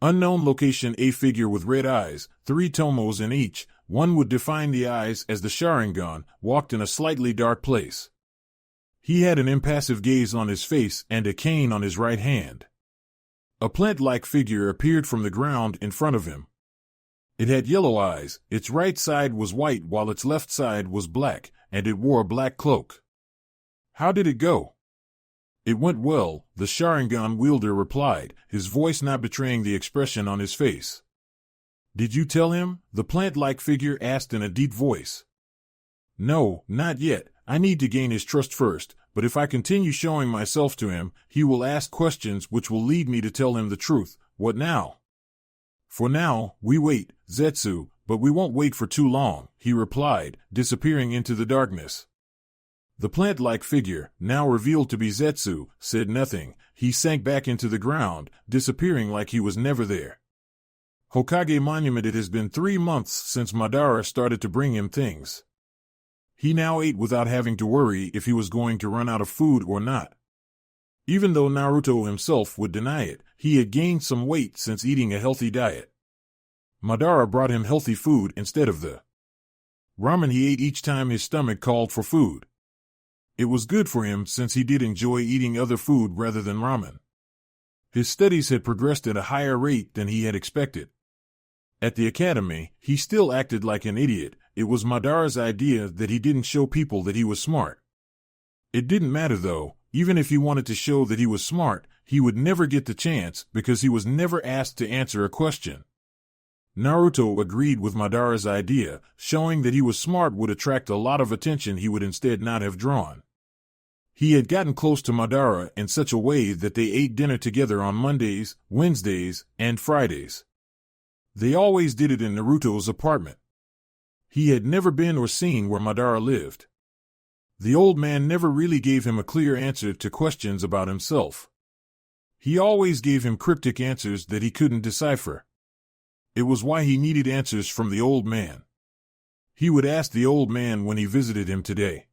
Unknown location. A figure with red eyes, 3 tomos in each, one would define the eyes as the Sharingan, walked in a slightly dark place. He had an impassive gaze on his face and a cane on his right hand. A plant-like figure appeared from the ground in front of him. It had yellow eyes, its right side was white while its left side was black, and it wore a black cloak. How did it go? It went well, the Sharingan wielder replied, his voice not betraying the expression on his face. Did you tell him? The plant-like figure asked in a deep voice. No, not yet. I need to gain his trust first, but if I continue showing myself to him, he will ask questions which will lead me to tell him the truth. What now? For now, we wait, Zetsu, but we won't wait for too long, he replied, disappearing into the darkness. The plant-like figure, now revealed to be Zetsu, said nothing. He sank back into the ground, disappearing like he was never there. Hokage Monument. It has been 3 months since Madara started to bring him things. He now ate without having to worry if he was going to run out of food or not. Even though Naruto himself would deny it, he had gained some weight since eating a healthy diet. Madara brought him healthy food instead of the ramen he ate each time his stomach called for food. It was good for him since he did enjoy eating other food rather than ramen. His studies had progressed at a higher rate than he had expected. At the academy, he still acted like an idiot. It was Madara's idea that he didn't show people that he was smart. It didn't matter though. Even if he wanted to show that he was smart, he would never get the chance because he was never asked to answer a question. Naruto agreed with Madara's idea. Showing that he was smart would attract a lot of attention he would instead not have drawn. He had gotten close to Madara in such a way that they ate dinner together on Mondays, Wednesdays, and Fridays. They always did it in Naruto's apartment. He had never been or seen where Madara lived. The old man never really gave him a clear answer to questions about himself. He always gave him cryptic answers that he couldn't decipher. It was why he needed answers from the old man. He would ask the old man when he visited him today.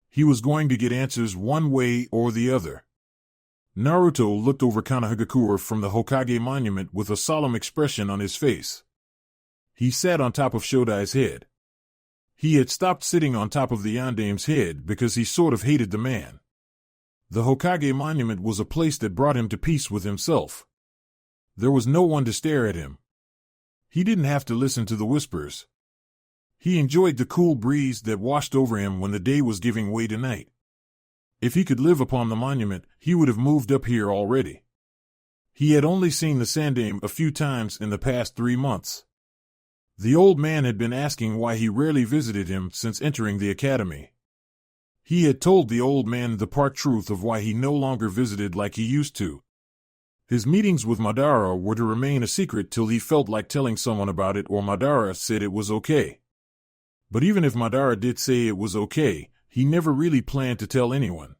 He was going to get answers one way or the other. Naruto looked over Konohagakure from the Hokage monument with a solemn expression on his face. He sat on top of Shodai's head. He had stopped sitting on top of the Yandaime's head because he sort of hated the man. The Hokage monument was a place that brought him to peace with himself. There was no one to stare at him. He didn't have to listen to the whispers. He enjoyed the cool breeze that washed over him when the day was giving way to night. If he could live upon the monument, he would have moved up here already. He had only seen the Sandaime a few times in the past 3 months. The old man had been asking why he rarely visited him since entering the academy. He had told the old man the part truth of why he no longer visited like he used to. His meetings with Madara were to remain a secret till he felt like telling someone about it or Madara said it was okay. But even if Madara did say it was okay, he never really planned to tell anyone.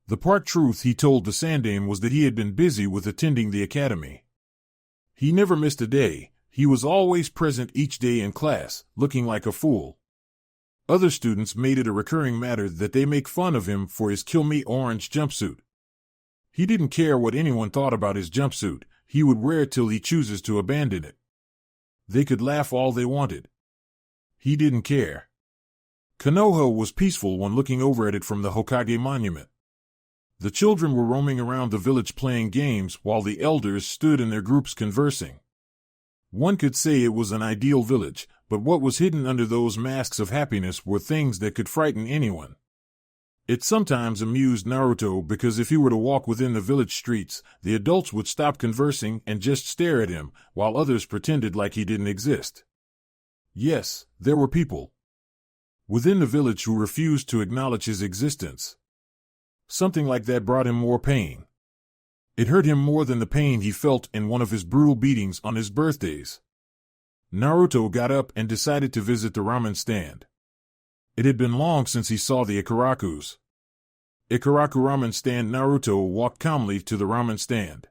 The part truth he told the Sandaime was that he had been busy with attending the academy. He never missed a day. He was always present each day in class, looking like a fool. Other students made it a recurring matter that they make fun of him for his kill me orange jumpsuit. He didn't care what anyone thought about his jumpsuit. He would wear it till he chooses to abandon it. They could laugh all they wanted. He didn't care. Konoha was peaceful when looking over at it from the Hokage monument. The children were roaming around the village playing games while the elders stood in their groups conversing. One could say it was an ideal village, but what was hidden under those masks of happiness were things that could frighten anyone. It sometimes amused Naruto because if he were to walk within the village streets, the adults would stop conversing and just stare at him, while others pretended like he didn't exist. Yes, there were people within the village who refused to acknowledge his existence. Something like that brought him more pain. It hurt him more than the pain he felt in one of his brutal beatings on his birthdays. Naruto got up and decided to visit the ramen stand. It had been long since he saw the Ikarakus. Ikaraku ramen stand. Naruto walked calmly to the ramen stand.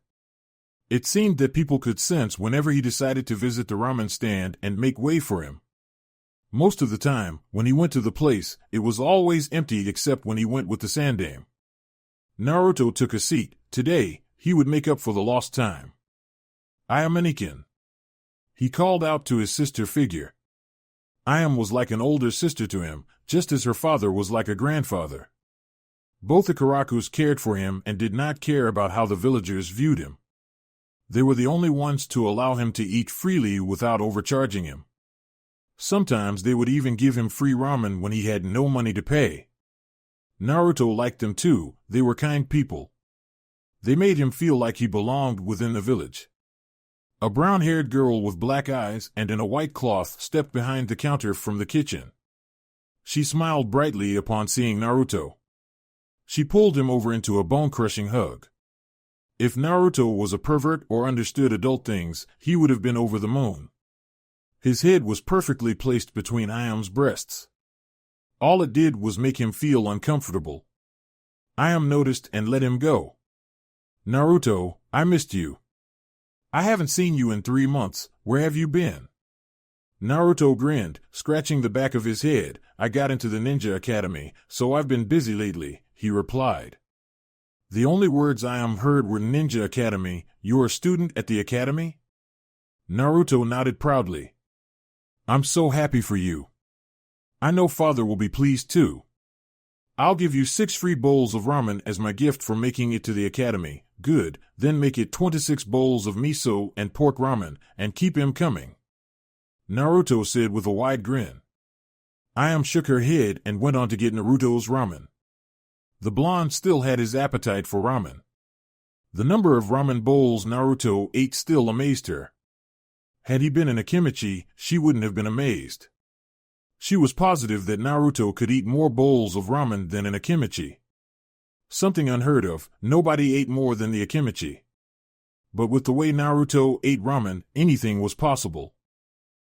It seemed that people could sense whenever he decided to visit the ramen stand and make way for him. Most of the time, when he went to the place, it was always empty except when he went with the Sandaime. Naruto took a seat. Today, he would make up for the lost time. "I am Anikin." He called out to his sister figure. Ayam was like an older sister to him, just as her father was like a grandfather. Both the Ikarakus cared for him and did not care about how the villagers viewed him. They were the only ones to allow him to eat freely without overcharging him. Sometimes they would even give him free ramen when he had no money to pay. Naruto liked them too. They were kind people. They made him feel like he belonged within the village. A brown-haired girl with black eyes and in a white cloth stepped behind the counter from the kitchen. She smiled brightly upon seeing Naruto. She pulled him over into a bone-crushing hug. If Naruto was a pervert or understood adult things, he would have been over the moon. His head was perfectly placed between Ayam's breasts. All it did was make him feel uncomfortable. Ayam noticed and let him go. "Naruto, I missed you. I haven't seen you in 3 months. Where have you been?" Naruto grinned, scratching the back of his head. "I got into the ninja academy, so I've been busy lately," he replied. The only words Ayam heard were ninja academy. "You're a student at the academy?" Naruto nodded proudly. "I'm so happy for you. I know father will be pleased too. I'll give you 6 free bowls of ramen as my gift for making it to the academy." "Good, then make it 26 bowls of miso and pork ramen, and keep him coming," Naruto said with a wide grin. Ayam shook her head and went on to get Naruto's ramen. The blonde still had his appetite for ramen. The number of ramen bowls Naruto ate still amazed her. Had he been in a kimchi, she wouldn't have been amazed. She was positive that Naruto could eat more bowls of ramen than in a kimchi. Something unheard of. Nobody ate more than the Akimichi. But with the way Naruto ate ramen, anything was possible.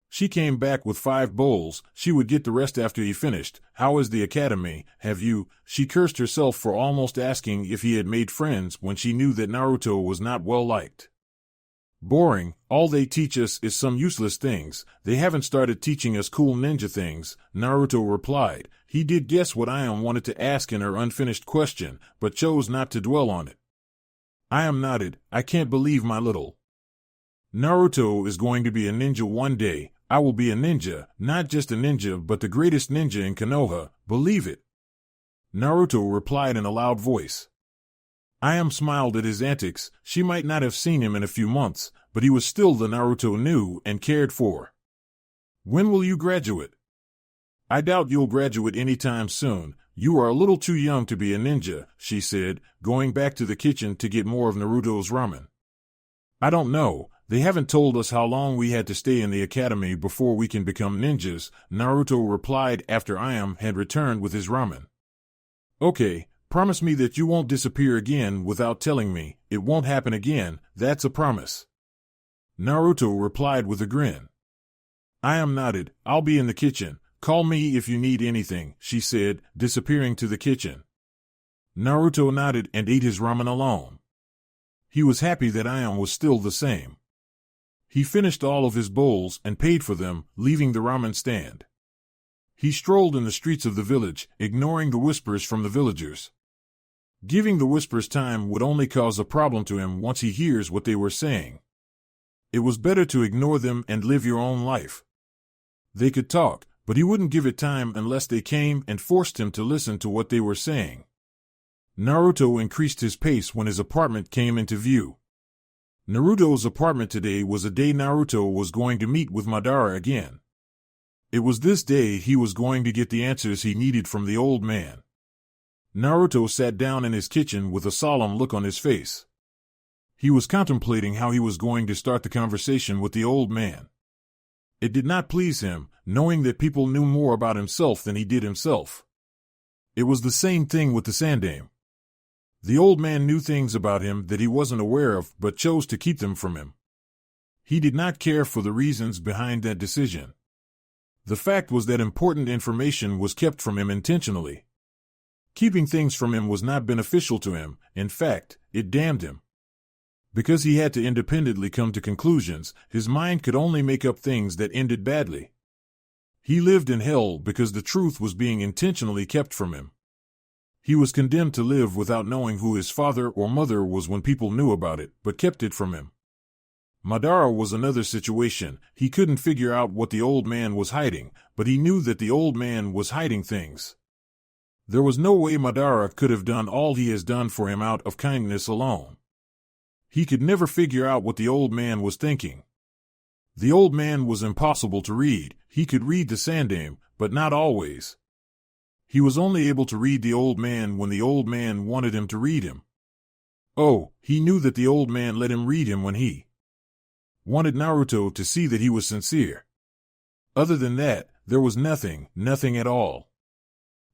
She came back with 5 bowls. She would get the rest after he finished. "How is the academy? Have you—" She cursed herself for almost asking if he had made friends when she knew that Naruto was not well liked. "Boring. All they teach us is some useless things. They haven't started teaching us cool ninja things," Naruto replied. He did guess what Ayam wanted to ask in her unfinished question, but chose not to dwell on it. Ayam nodded. "I can't believe my little Naruto is going to be a ninja one day. I will be a ninja, not just a ninja but the greatest ninja in Konoha, believe it," Naruto replied in a loud voice. Ayam smiled at his antics. She might not have seen him in a few months, but he was still the Naruto knew and cared for. "When will you graduate?" I doubt you'll graduate anytime soon. You are a little too young to be a ninja, she said, going back to the kitchen to get more of Naruto's ramen. I don't know. They haven't told us how long we had to stay in the academy before we can become ninjas, Naruto replied after Ayam had returned with his ramen. Okay, promise me that you won't disappear again without telling me. It won't happen again, that's a promise. Naruto replied with a grin. Ayam nodded. I'll be in the kitchen. Call me if you need anything, she said, disappearing to the kitchen. Naruto nodded and ate his ramen alone. He was happy that Ayam was still the same. He finished all of his bowls and paid for them, leaving the ramen stand. He strolled in the streets of the village, ignoring the whispers from the villagers. Giving the whispers time would only cause a problem to him once he hears what they were saying. It was better to ignore them and live your own life. They could talk, but he wouldn't give it time unless they came and forced him to listen to what they were saying. Naruto increased his pace when his apartment came into view. Naruto's apartment today was a day Naruto was going to meet with Madara again. It was this day he was going to get the answers he needed from the old man. Naruto sat down in his kitchen with a solemn look on his face. He was contemplating how he was going to start the conversation with the old man. It did not please him, knowing that people knew more about himself than he did himself. It was the same thing with the Sandaime. The old man knew things about him that he wasn't aware of but chose to keep them from him. He did not care for the reasons behind that decision. The fact was that important information was kept from him intentionally. Keeping things from him was not beneficial to him, in fact, it damned him. Because he had to independently come to conclusions, his mind could only make up things that ended badly. He lived in hell because the truth was being intentionally kept from him. He was condemned to live without knowing who his father or mother was when people knew about it, but kept it from him. Madara was another situation. He couldn't figure out what the old man was hiding, but he knew that the old man was hiding things. There was no way Madara could have done all he has done for him out of kindness alone. He could never figure out what the old man was thinking. The old man was impossible to read. He could read the Sandaime, but not always. He was only able to read the old man when the old man wanted him to read him. Oh, he knew that the old man let him read him when he wanted Naruto to see that he was sincere. Other than that, there was nothing at all.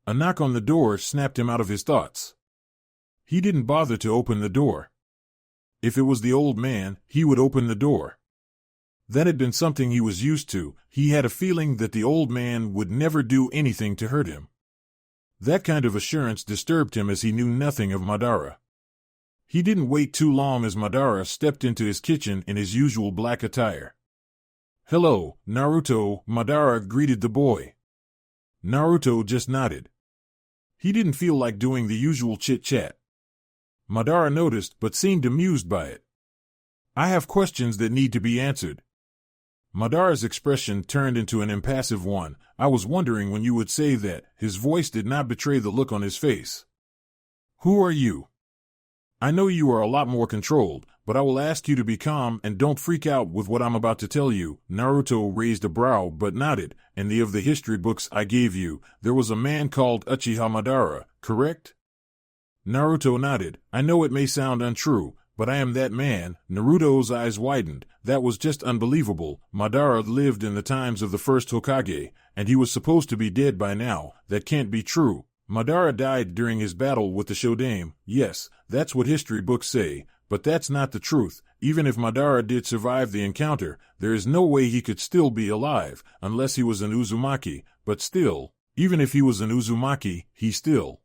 A knock on the door snapped him out of his thoughts. He didn't bother to open the door. If it was the old man, he would open the door. That had been something he was used to. He had a feeling that the old man would never do anything to hurt him. That kind of assurance disturbed him as he knew nothing of Madara. He didn't wait too long as Madara stepped into his kitchen in his usual black attire. "Hello, Naruto," Madara greeted the boy. Naruto just nodded. He didn't feel like doing the usual chit-chat. Madara noticed but seemed amused by it. "I have questions that need to be answered." Madara's expression turned into an impassive one. "I was wondering when you would say that." His voice did not betray the look on his face. "Who are you? I know you are a lot more controlled, but I will ask you to be calm and don't freak out with what I'm about to tell you." Naruto raised a brow but nodded. "In the of the history books I gave you, there was a man called Uchiha Madara, correct?" Naruto nodded. "I know it may sound untrue, but I am that man." Naruto's eyes widened. That was just unbelievable. Madara lived in the times of the first Hokage, and he was supposed to be dead by now. That can't be true. Madara died during his battle with the Shodaime. Yes, that's what history books say, but that's not the truth. Even if Madara did survive the encounter, there is no way he could still be alive, unless he was an Uzumaki. But still, even if he was an Uzumaki, he still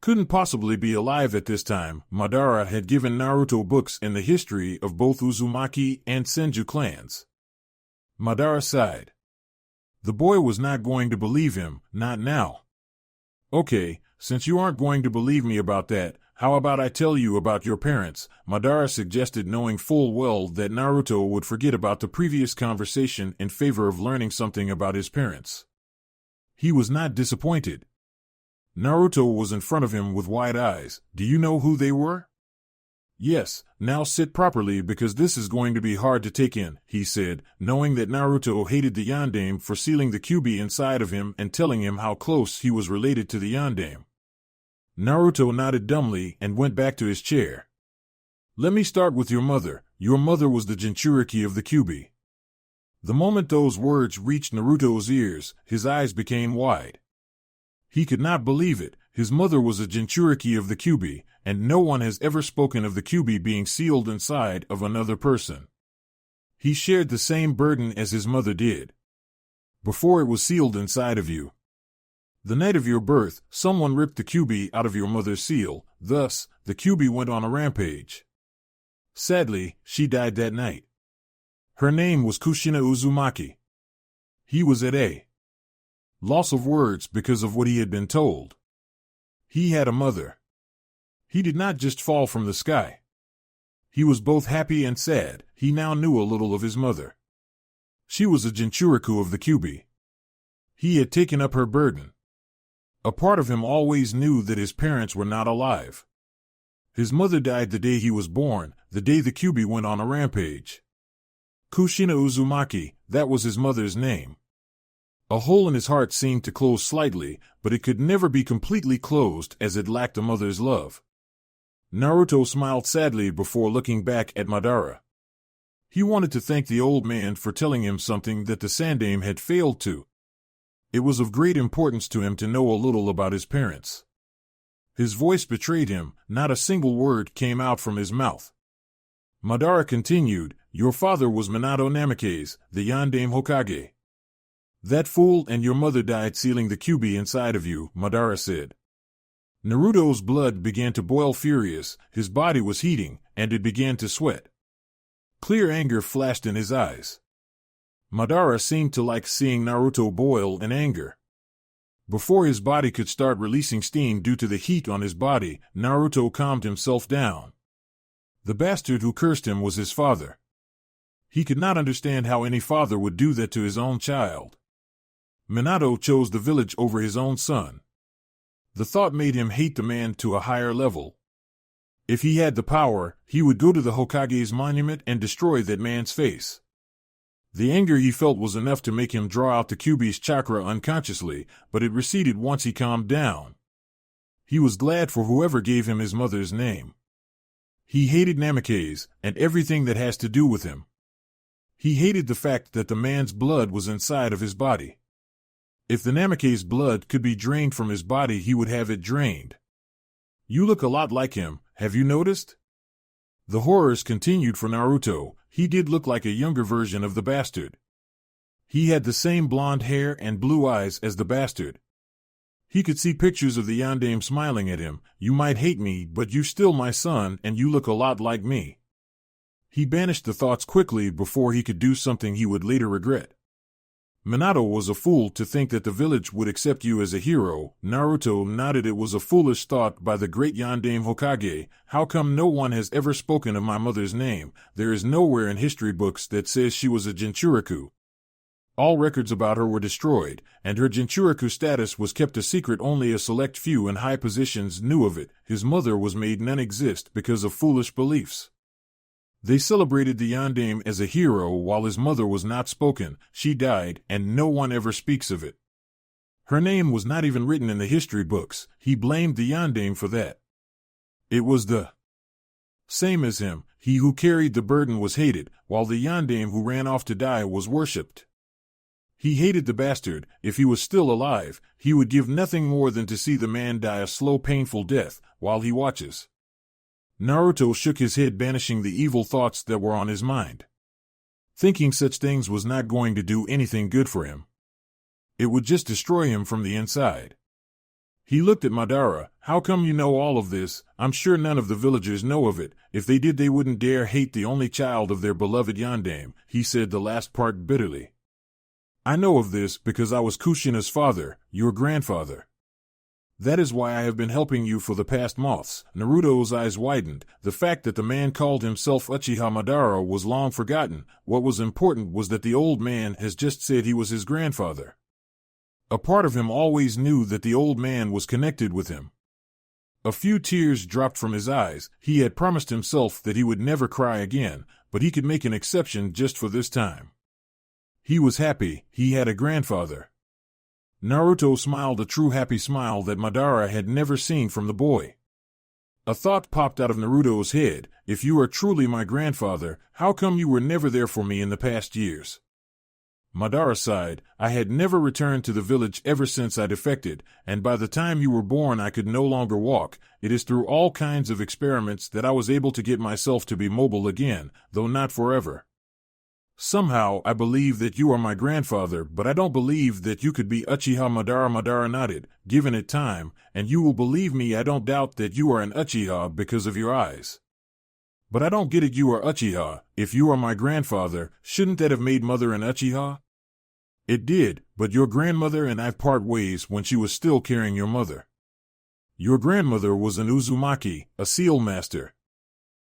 couldn't possibly be alive at this time. Madara had given Naruto books in the history of both Uzumaki and Senju clans. Madara sighed. The boy was not going to believe him, not now. "Okay, since you aren't going to believe me about that, how about I tell you about your parents?" Madara suggested, knowing full well that Naruto would forget about the previous conversation in favor of learning something about his parents. He was not disappointed. Naruto was in front of him with wide eyes. "Do you know who they were?" Yes, now sit properly because this is going to be hard to take in, he said, knowing that Naruto hated the Yondaime for sealing the Kyuubi inside of him and telling him how close he was related to the Yondaime. Naruto nodded dumbly and went back to his chair. Let me start with your mother. Your mother was the Jinchuriki of the Kyuubi. The moment those words reached Naruto's ears, his eyes became wide. He could not believe it. His mother was a Jinchuriki of the Kyuubi, and no one has ever spoken of the Kyuubi being sealed inside of another person. He shared the same burden as his mother did. Before it was sealed inside of you. The night of your birth, someone ripped the Kyuubi out of your mother's seal, thus, the Kyuubi went on a rampage. Sadly, she died that night. Her name was Kushina Uzumaki. He was at a loss of words because of what he had been told. He had a mother. He did not just fall from the sky. He was both happy and sad. He now knew a little of his mother. She was a Jinchuriki of the Kyuubi. He had taken up her burden. A part of him always knew that his parents were not alive. His mother died the day he was born, the day the Kyuubi went on a rampage. Kushina Uzumaki, that was his mother's name. A hole in his heart seemed to close slightly, but it could never be completely closed as it lacked a mother's love. Naruto smiled sadly before looking back at Madara. He wanted to thank the old man for telling him something that the Sandaime had failed to. It was of great importance to him to know a little about his parents. His voice betrayed him, not a single word came out from his mouth. Madara continued, your father was Minato Namikaze, the Yondaime Hokage. That fool and your mother died sealing the Kyuubi inside of you, Madara said. Naruto's blood began to boil furious, his body was heating, and it began to sweat. Clear anger flashed in his eyes. Madara seemed to like seeing Naruto boil in anger. Before his body could start releasing steam due to the heat on his body, Naruto calmed himself down. The bastard who cursed him was his father. He could not understand how any father would do that to his own child. Minato chose the village over his own son. The thought made him hate the man to a higher level. If he had the power, he would go to the Hokage's monument and destroy that man's face. The anger he felt was enough to make him draw out the Kyuubi's chakra unconsciously, but it receded once he calmed down. He was glad for whoever gave him his mother's name. He hated Namikaze, and everything that has to do with him. He hated the fact that the man's blood was inside of his body. If the Namikaze blood could be drained from his body, he would have it drained. You look a lot like him, have you noticed? The horrors continued for Naruto. He did look like a younger version of the bastard. He had the same blonde hair and blue eyes as the bastard. He could see pictures of the Yondaime smiling at him. You might hate me, but you're still my son, and you look a lot like me. He banished the thoughts quickly before he could do something he would later regret. Minato was a fool to think that the village would accept you as a hero. Naruto nodded. It was a foolish thought by the great Yondaime Hokage. How come no one has ever spoken of my mother's name? There is nowhere in history books that says she was a Jinchuriki. All records about her were destroyed, and her Jinchuriki status was kept a secret. Only a select few in high positions knew of it. His mother was made non-exist because of foolish beliefs. They celebrated the Yondaime as a hero while his mother was not spoken. She died, and no one ever speaks of it. Her name was not even written in the history books. He blamed the Yondaime for that. It was the same as him. He who carried the burden was hated, while the Yondaime who ran off to die was worshipped. He hated the bastard. If he was still alive, he would give nothing more than to see the man die a slow, painful death while he watches. Naruto shook his head, banishing the evil thoughts that were on his mind. Thinking such things was not going to do anything good for him. It would just destroy him from the inside. He looked at Madara. How come you know all of this? I'm sure none of the villagers know of it. If they did, they wouldn't dare hate the only child of their beloved Yondaime. He said the last part bitterly. I know of this because I was Kushina's father, your grandfather. That is why I have been helping you for the past months. Naruto's eyes widened. The fact that the man called himself Uchiha Madara was long forgotten. What was important was that the old man has just said he was his grandfather. A part of him always knew that the old man was connected with him. A few tears dropped from his eyes. He had promised himself that he would never cry again, but he could make an exception just for this time. He was happy. He had a grandfather. Naruto smiled a true happy smile that Madara had never seen from the boy. A thought popped out of Naruto's head. If you are truly my grandfather, how come you were never there for me in the past years? Madara sighed. I had never returned to the village ever since I defected, and by the time you were born I could no longer walk. It is through all kinds of experiments that I was able to get myself to be mobile again, though not forever. Somehow I believe that you are my grandfather, but I don't believe that you could be Uchiha. Madara nodded. Given it time, and you will believe me, I don't doubt that you are an Uchiha because of your eyes. But I don't get it, you are Uchiha. If you are my grandfather, shouldn't that have made Mother an Uchiha? It did, but your grandmother and I part ways when she was still carrying your mother. Your grandmother was an Uzumaki, a seal master.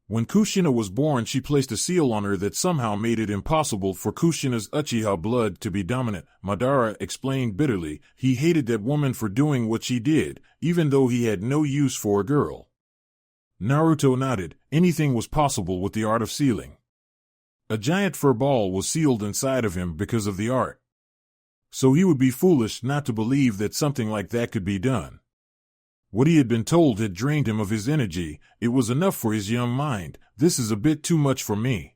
When Kushina was born, she placed a seal on her that somehow made it impossible for Kushina's Uchiha blood to be dominant. Madara explained bitterly. He hated that woman for doing what she did, even though he had no use for a girl. Naruto nodded. Anything was possible with the art of sealing. A giant fur ball was sealed inside of him because of the art. So he would be foolish not to believe that something like that could be done. What he had been told had drained him of his energy. It was enough for his young mind. This is a bit too much for me.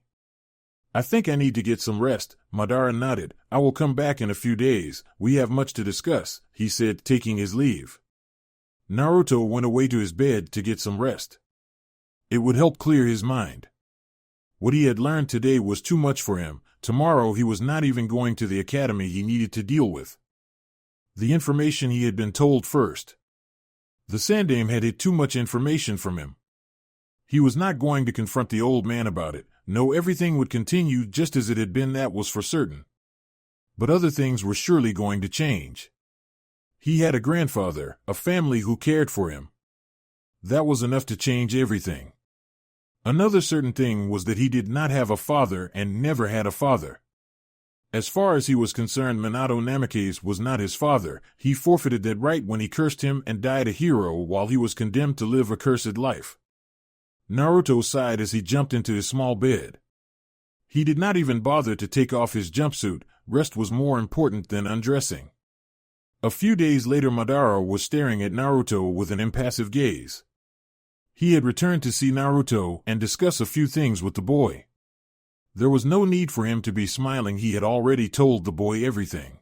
I think I need to get some rest. Madara nodded. I will come back in a few days. We have much to discuss, he said, taking his leave. Naruto went away to his bed to get some rest. It would help clear his mind. What he had learned today was too much for him. Tomorrow he was not even going to the academy he needed to deal with. The information he had been told first. The Sandaime had hid too much information from him. He was not going to confront the old man about it. No, everything would continue just as it had been, that was for certain. But other things were surely going to change. He had a grandfather, a family who cared for him. That was enough to change everything. Another certain thing was that he did not have a father and never had a father. As far as he was concerned, Minato Namikaze was not his father. He forfeited that right when he cursed him and died a hero while he was condemned to live a cursed life. Naruto sighed as he jumped into his small bed. He did not even bother to take off his jumpsuit. Rest was more important than undressing. A few days later, Madara was staring at Naruto with an impassive gaze. He had returned to see Naruto and discuss a few things with the boy. There was no need for him to be smiling. He had already told the boy everything.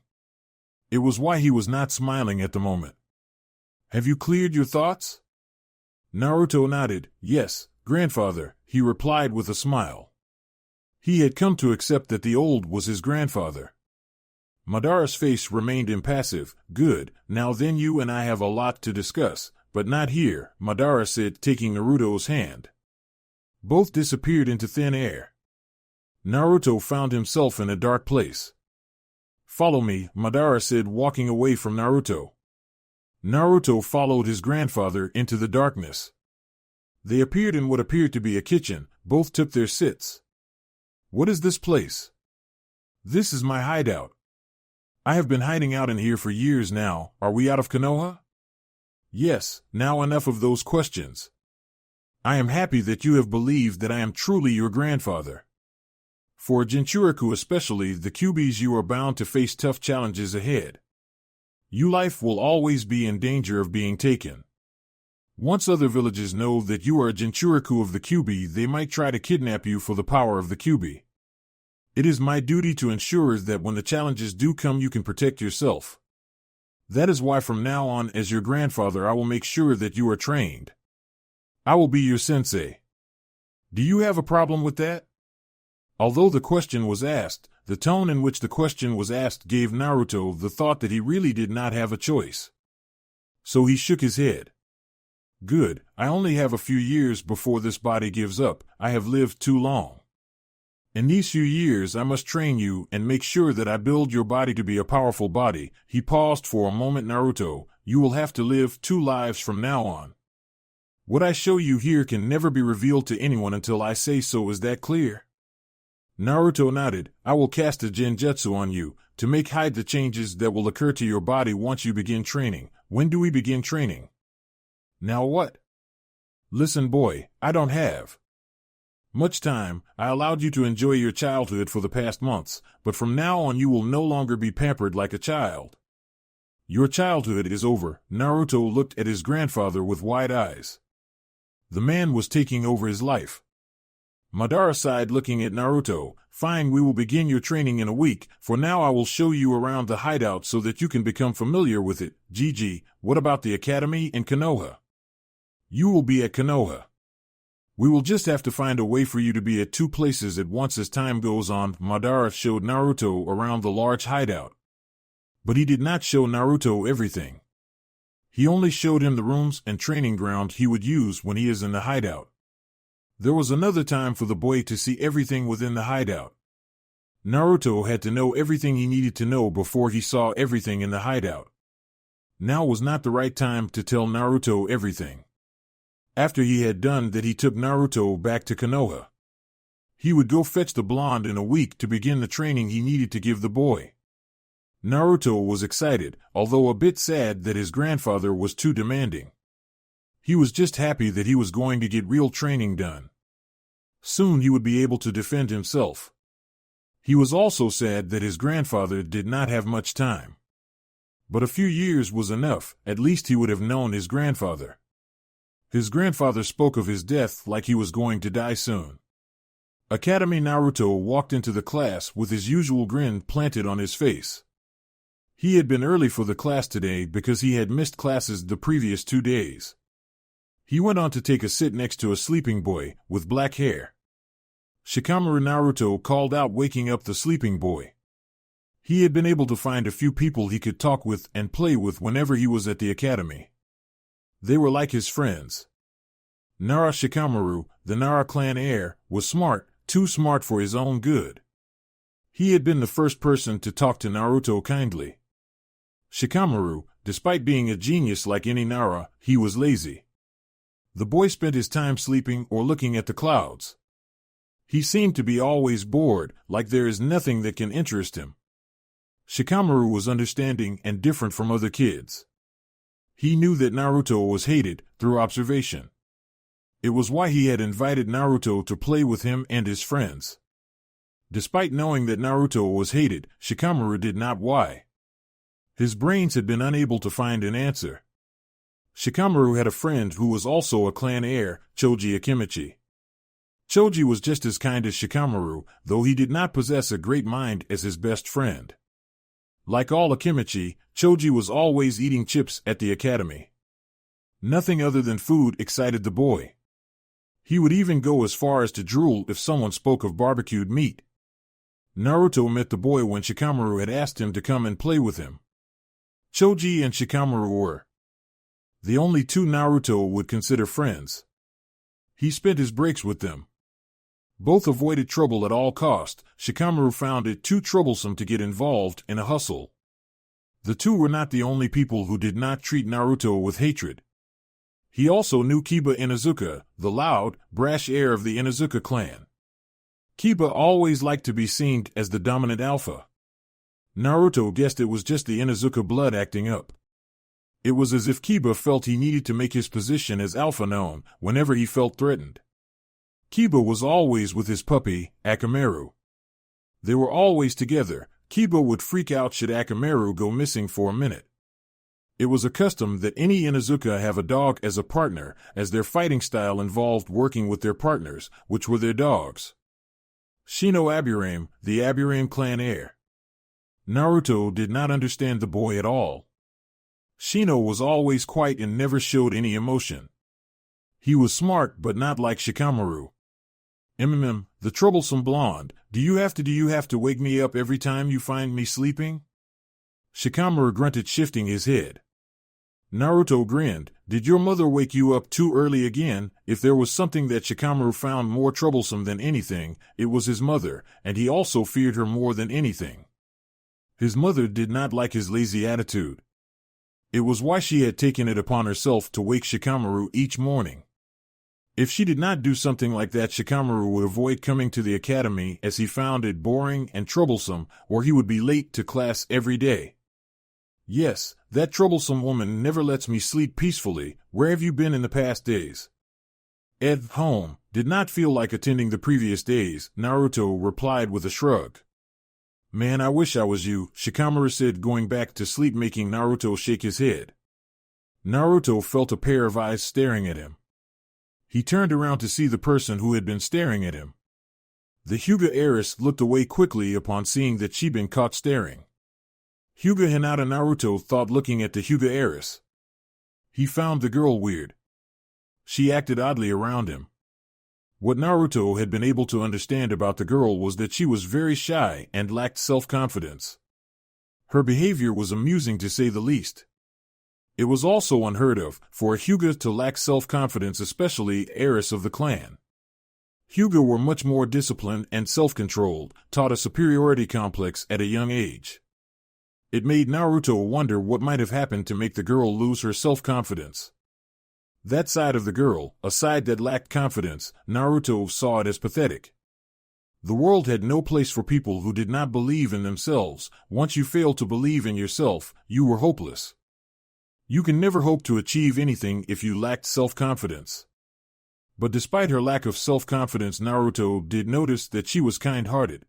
It was why he was not smiling at the moment. Have you cleared your thoughts? Naruto nodded. Yes, grandfather, he replied with a smile. He had come to accept that the old was his grandfather. Madara's face remained impassive. Good, now then you and I have a lot to discuss, but not here, Madara said, taking Naruto's hand. Both disappeared into thin air. Naruto found himself in a dark place. Follow me, Madara said, walking away from Naruto. Naruto followed his grandfather into the darkness. They appeared in what appeared to be a kitchen. Both took their seats. What is this place? This is my hideout. I have been hiding out in here for years now. Are we out of Konoha? Yes, now enough of those questions. I am happy that you have believed that I am truly your grandfather. For a Jinchuriki especially, the Kyubis, you are bound to face tough challenges ahead. Your life will always be in danger of being taken. Once other villages know that you are a Jinchuriki of the Kyubi, they might try to kidnap you for the power of the Kyubi. It is my duty to ensure that when the challenges do come, you can protect yourself. That is why from now on, as your grandfather, I will make sure that you are trained. I will be your sensei. Do you have a problem with that? Although the question was asked, the tone in which the question was asked gave Naruto the thought that he really did not have a choice. So he shook his head. Good, I only have a few years before this body gives up. I have lived too long. In these few years I must train you and make sure that I build your body to be a powerful body. He paused for a moment. Naruto, you will have to live 2 lives from now on. What I show you here can never be revealed to anyone until I say so. Is that clear? Naruto nodded. I will cast a genjutsu on you to hide the changes that will occur to your body once you begin training. When do we begin training? Now what? Listen, boy, I don't have much time. I allowed you to enjoy your childhood for the past months, but from now on you will no longer be pampered like a child. Your childhood is over. Naruto looked at his grandfather with wide eyes. The man was taking over his life. Madara sighed, looking at Naruto. Fine, we will begin your training in a week. For now I will show you around the hideout so that you can become familiar with it. Gigi, what about the academy in Konoha? You will be at Konoha. We will just have to find a way for you to be at two places at once as time goes on. Madara showed Naruto around the large hideout. But he did not show Naruto everything. He only showed him the rooms and training ground he would use when he is in the hideout. There was another time for the boy to see everything within the hideout. Naruto had to know everything he needed to know before he saw everything in the hideout. Now was not the right time to tell Naruto everything. After he had done that, he took Naruto back to Konoha. He would go fetch the blonde in a week to begin the training he needed to give the boy. Naruto was excited, although a bit sad that his grandfather was too demanding. He was just happy that he was going to get real training done. Soon he would be able to defend himself. He was also sad that his grandfather did not have much time. But a few years was enough. At least he would have known his grandfather. His grandfather spoke of his death like he was going to die soon. Academy. Naruto walked into the class with his usual grin planted on his face. He had been early for the class today because he had missed classes the previous 2 days. He went on to take a sit next to a sleeping boy with black hair. Shikamaru. Naruto called out, waking up the sleeping boy. He had been able to find a few people he could talk with and play with whenever he was at the academy. They were like his friends. Nara. Shikamaru, the Nara clan heir, was smart, too smart for his own good. He had been the first person to talk to Naruto kindly. Shikamaru, despite being a genius like any Nara, he was lazy. The boy spent his time sleeping or looking at the clouds. He seemed to be always bored, like there is nothing that can interest him. Shikamaru was understanding and different from other kids. He knew that Naruto was hated through observation. It was why he had invited Naruto to play with him and his friends. Despite knowing that Naruto was hated, Shikamaru did not why. His brains had been unable to find an answer. Shikamaru had a friend who was also a clan heir, Choji Akimichi. Choji was just as kind as Shikamaru, though he did not possess a great mind as his best friend. Like all Akimichi, Choji was always eating chips at the academy. Nothing other than food excited the boy. He would even go as far as to drool if someone spoke of barbecued meat. Naruto met the boy when Shikamaru had asked him to come and play with him. Choji and Shikamaru were the only two Naruto would consider friends. He spent his breaks with them. Both avoided trouble at all cost. Shikamaru found it too troublesome to get involved in a hustle. The two were not the only people who did not treat Naruto with hatred. He also knew Kiba Inuzuka, the loud, brash heir of the Inuzuka clan. Kiba always liked to be seen as the dominant alpha. Naruto guessed it was just the Inuzuka blood acting up. It was as if Kiba felt he needed to make his position as alpha known whenever he felt threatened. Kiba was always with his puppy, Akamaru. They were always together. Kiba would freak out should Akamaru go missing for a minute. It was a custom that any Inuzuka have a dog as a partner, as their fighting style involved working with their partners, which were their dogs. Shino Aburame, the Aburame clan heir. Naruto did not understand the boy at all. Shino was always quiet and never showed any emotion. He was smart but not like Shikamaru. The troublesome blonde, do you have to wake me up every time you find me sleeping? Shikamaru grunted, shifting his head. Naruto grinned. Did your mother wake you up too early again? If there was something that Shikamaru found more troublesome than anything, it was his mother, and he also feared her more than anything. His mother did not like his lazy attitude. It was why she had taken it upon herself to wake Shikamaru each morning. If she did not do something like that, Shikamaru would avoid coming to the academy as he found it boring and troublesome, or he would be late to class every day. Yes, that troublesome woman never lets me sleep peacefully. Where have you been in the past days? At home. Did not feel like attending the previous days, Naruto replied with a shrug. Man, I wish I was you, Shikamaru said, going back to sleep, making Naruto shake his head. Naruto felt a pair of eyes staring at him. He turned around to see the person who had been staring at him. The Hyuga heiress looked away quickly upon seeing that she'd been caught staring. Hyuga Hinata, Naruto thought, looking at the Hyuga heiress. He found the girl weird. She acted oddly around him. What Naruto had been able to understand about the girl was that she was very shy and lacked self-confidence. Her behavior was amusing to say the least. It was also unheard of for a Hyuga to lack self-confidence, especially heiress of the clan. Hyuga were much more disciplined and self-controlled, taught a superiority complex at a young age. It made Naruto wonder what might have happened to make the girl lose her self-confidence. That side of the girl, a side that lacked confidence, Naruto saw it as pathetic. The world had no place for people who did not believe in themselves. Once you failed to believe in yourself, you were hopeless. You can never hope to achieve anything if you lacked self-confidence. But despite her lack of self-confidence, Naruto did notice that she was kind-hearted.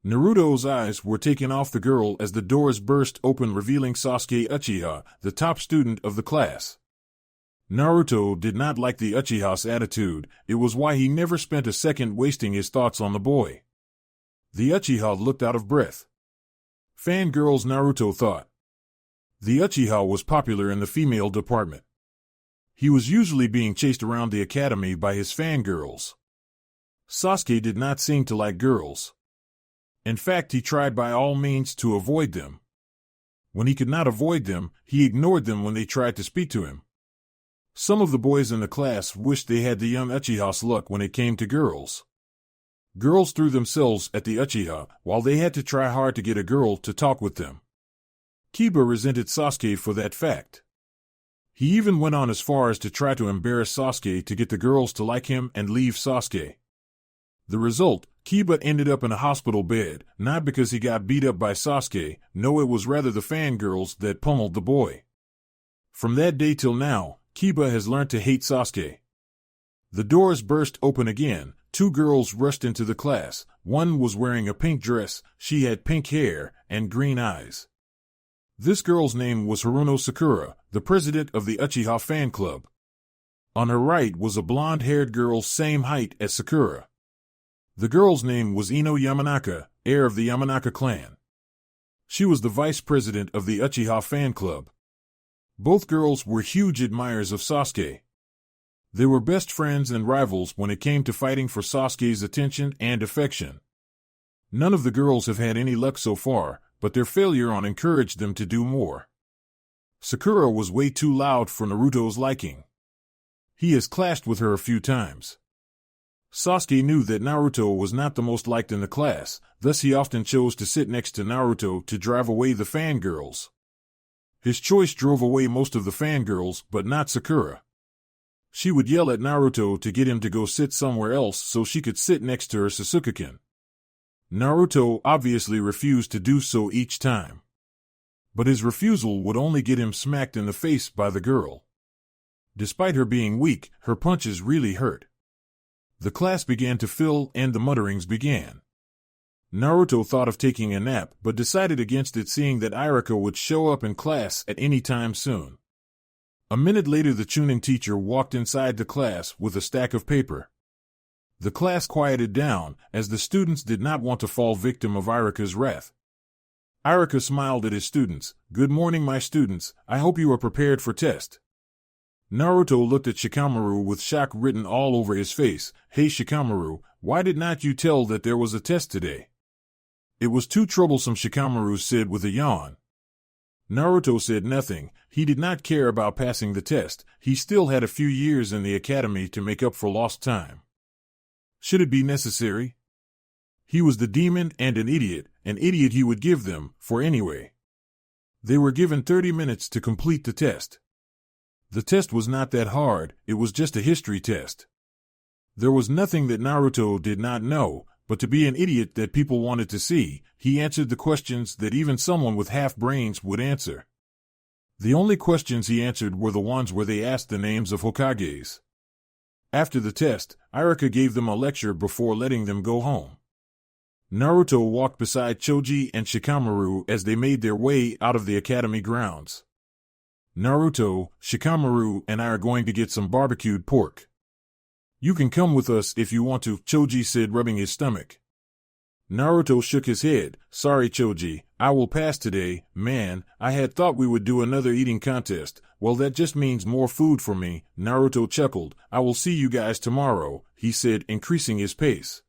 Naruto's eyes were taken off the girl as the doors burst open, revealing Sasuke Uchiha, the top student of the class. Naruto did not like the Uchiha's attitude. It was why he never spent a second wasting his thoughts on the boy. The Uchiha looked out of breath. Fangirls, Naruto thought. The Uchiha was popular in the female department. He was usually being chased around the academy by his fangirls. Sasuke did not seem to like girls. In fact, he tried by all means to avoid them. When he could not avoid them, he ignored them when they tried to speak to him. Some of the boys in the class wished they had the young Uchiha's luck when it came to girls. Girls threw themselves at the Uchiha, while they had to try hard to get a girl to talk with them. Kiba resented Sasuke for that fact. He even went on as far as to try to embarrass Sasuke to get the girls to like him and leave Sasuke. The result, Kiba ended up in a hospital bed, not because he got beat up by Sasuke, no, it was rather the fangirls that pummeled the boy. From that day till now, Kiba has learned to hate Sasuke. The doors burst open again. Two girls rushed into the class. One was wearing a pink dress, she had pink hair and green eyes. This girl's name was Haruno Sakura, the president of the Uchiha fan club. On her right was a blonde-haired girl same height as Sakura. The girl's name was Ino Yamanaka, heir of the Yamanaka clan. She was the vice president of the Uchiha fan club. Both girls were huge admirers of Sasuke. They were best friends and rivals when it came to fighting for Sasuke's attention and affection. None of the girls have had any luck so far, but their failure on encouraged them to do more. Sakura was way too loud for Naruto's liking. He has clashed with her a few times. Sasuke knew that Naruto was not the most liked in the class, thus he often chose to sit next to Naruto to drive away the fangirls. His choice drove away most of the fangirls, but not Sakura. She would yell at Naruto to get him to go sit somewhere else so she could sit next to her Sasuke-kun. Naruto obviously refused to do so each time. But his refusal would only get him smacked in the face by the girl. Despite her being weak, her punches really hurt. The class began to fill and the mutterings began. Naruto thought of taking a nap but decided against it, seeing that Irika would show up in class at any time soon. A minute later, the Chunin teacher walked inside the class with a stack of paper. The class quieted down, as the students did not want to fall victim of Irika's wrath. Irika smiled at his students. "Good morning, my students. I hope you are prepared for test." Naruto looked at Shikamaru with shock written all over his face. "Hey Shikamaru, why did not you tell that there was a test today?" "It was too troublesome," Shikamaru said with a yawn. Naruto said nothing. He did not care about passing the test. He still had a few years in the academy to make up for lost time. Should it be necessary? He was the demon and an idiot he would give them, for anyway. They were given 30 minutes to complete the test. The test was not that hard, it was just a history test. There was nothing that Naruto did not know, but to be an idiot that people wanted to see, he answered the questions that even someone with half brains would answer. The only questions he answered were the ones where they asked the names of Hokages. After the test, Iruka gave them a lecture before letting them go home. Naruto walked beside Choji and Shikamaru as they made their way out of the academy grounds. Naruto, Shikamaru, and I are going to get some barbecued pork. You can come with us if you want to, Choji said, rubbing his stomach. Naruto shook his head. Sorry, Choji, I will pass today. Man, I had thought we would do another eating contest. Well, that just means more food for me. Naruto chuckled. I will see you guys tomorrow, he said, increasing his pace.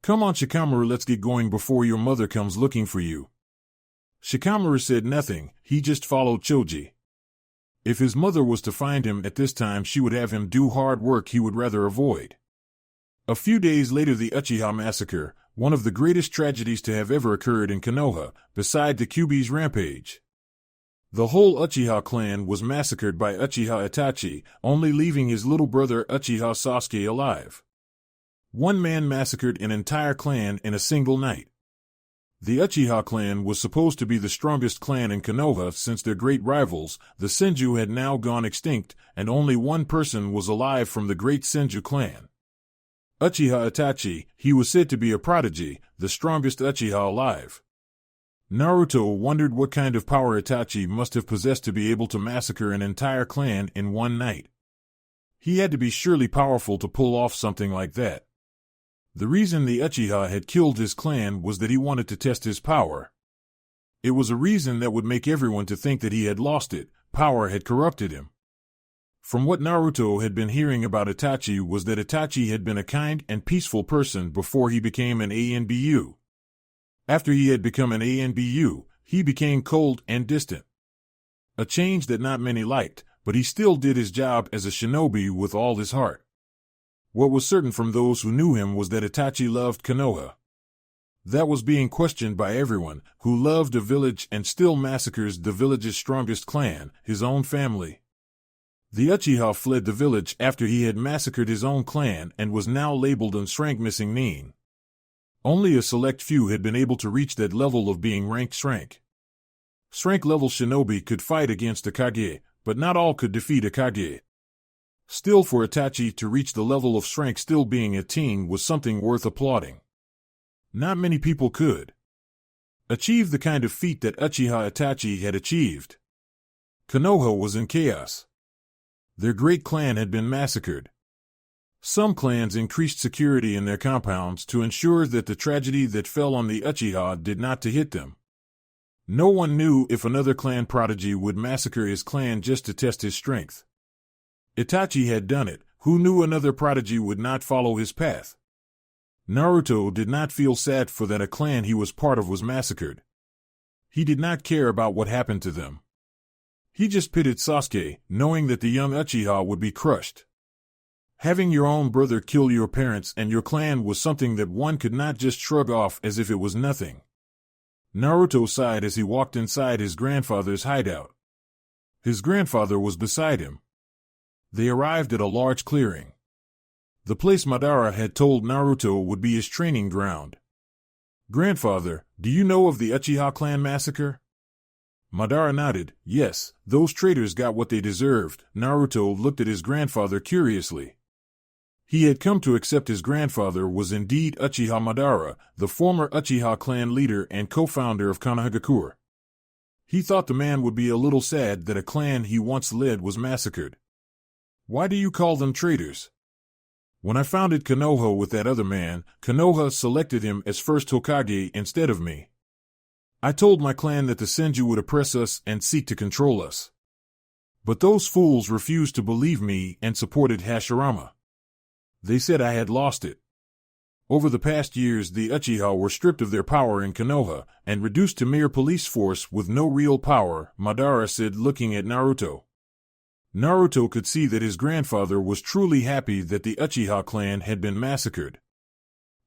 Come on, Shikamaru, let's get going before your mother comes looking for you. Shikamaru said nothing. He just followed Choji. If his mother was to find him at this time, she would have him do hard work he would rather avoid. A few days later, the Uchiha massacre, one of the greatest tragedies to have ever occurred in Konoha, beside the Kyuubi's rampage. The whole Uchiha clan was massacred by Uchiha Itachi, only leaving his little brother Uchiha Sasuke alive. One man massacred an entire clan in a single night. The Uchiha clan was supposed to be the strongest clan in Konoha since their great rivals, the Senju, had now gone extinct, and only one person was alive from the great Senju clan. Uchiha Itachi, he was said to be a prodigy, the strongest Uchiha alive. Naruto wondered what kind of power Itachi must have possessed to be able to massacre an entire clan in one night. He had to be surely powerful to pull off something like that. The reason the Uchiha had killed his clan was that he wanted to test his power. It was a reason that would make everyone to think that he had lost it. Power had corrupted him. From what Naruto had been hearing about Itachi was that Itachi had been a kind and peaceful person before he became an ANBU. After he had become an ANBU, he became cold and distant. A change that not many liked, but he still did his job as a shinobi with all his heart. What was certain from those who knew him was that Itachi loved Konoha. That was being questioned by everyone, who loved a village and still massacres the village's strongest clan, his own family. The Uchiha fled the village after he had massacred his own clan and was now labeled an rank missing nin. Only a select few had been able to reach that level of being ranked rank. Rank level shinobi could fight against a Kage, but not all could defeat a Kage. Still, for Itachi to reach the level of rank still being a teen was something worth applauding. Not many people could achieve the kind of feat that Uchiha Itachi had achieved. Konoha was in chaos. Their great clan had been massacred. Some clans increased security in their compounds to ensure that the tragedy that fell on the Uchiha did not to hit them. No one knew if another clan prodigy would massacre his clan just to test his strength. Itachi had done it. Who knew another prodigy would not follow his path? Naruto did not feel sad for that a clan he was part of was massacred. He did not care about what happened to them. He just pitied Sasuke, knowing that the young Uchiha would be crushed. Having your own brother kill your parents and your clan was something that one could not just shrug off as if it was nothing. Naruto sighed as he walked inside his grandfather's hideout. His grandfather was beside him. They arrived at a large clearing. The place Madara had told Naruto would be his training ground. Grandfather, do you know of the Uchiha clan massacre? Madara nodded. Yes, those traitors got what they deserved. Naruto looked at his grandfather curiously. He had come to accept his grandfather was indeed Uchiha Madara, the former Uchiha clan leader and co-founder of Konohagakure. He thought the man would be a little sad that a clan he once led was massacred. Why do you call them traitors? When I founded Konoha with that other man, Konoha selected him as first Hokage instead of me. I told my clan that the Senju would oppress us and seek to control us. But those fools refused to believe me and supported Hashirama. They said I had lost it. Over the past years, the Uchiha were stripped of their power in Konoha and reduced to mere police force with no real power, Madara said, looking at Naruto. Naruto could see that his grandfather was truly happy that the Uchiha clan had been massacred.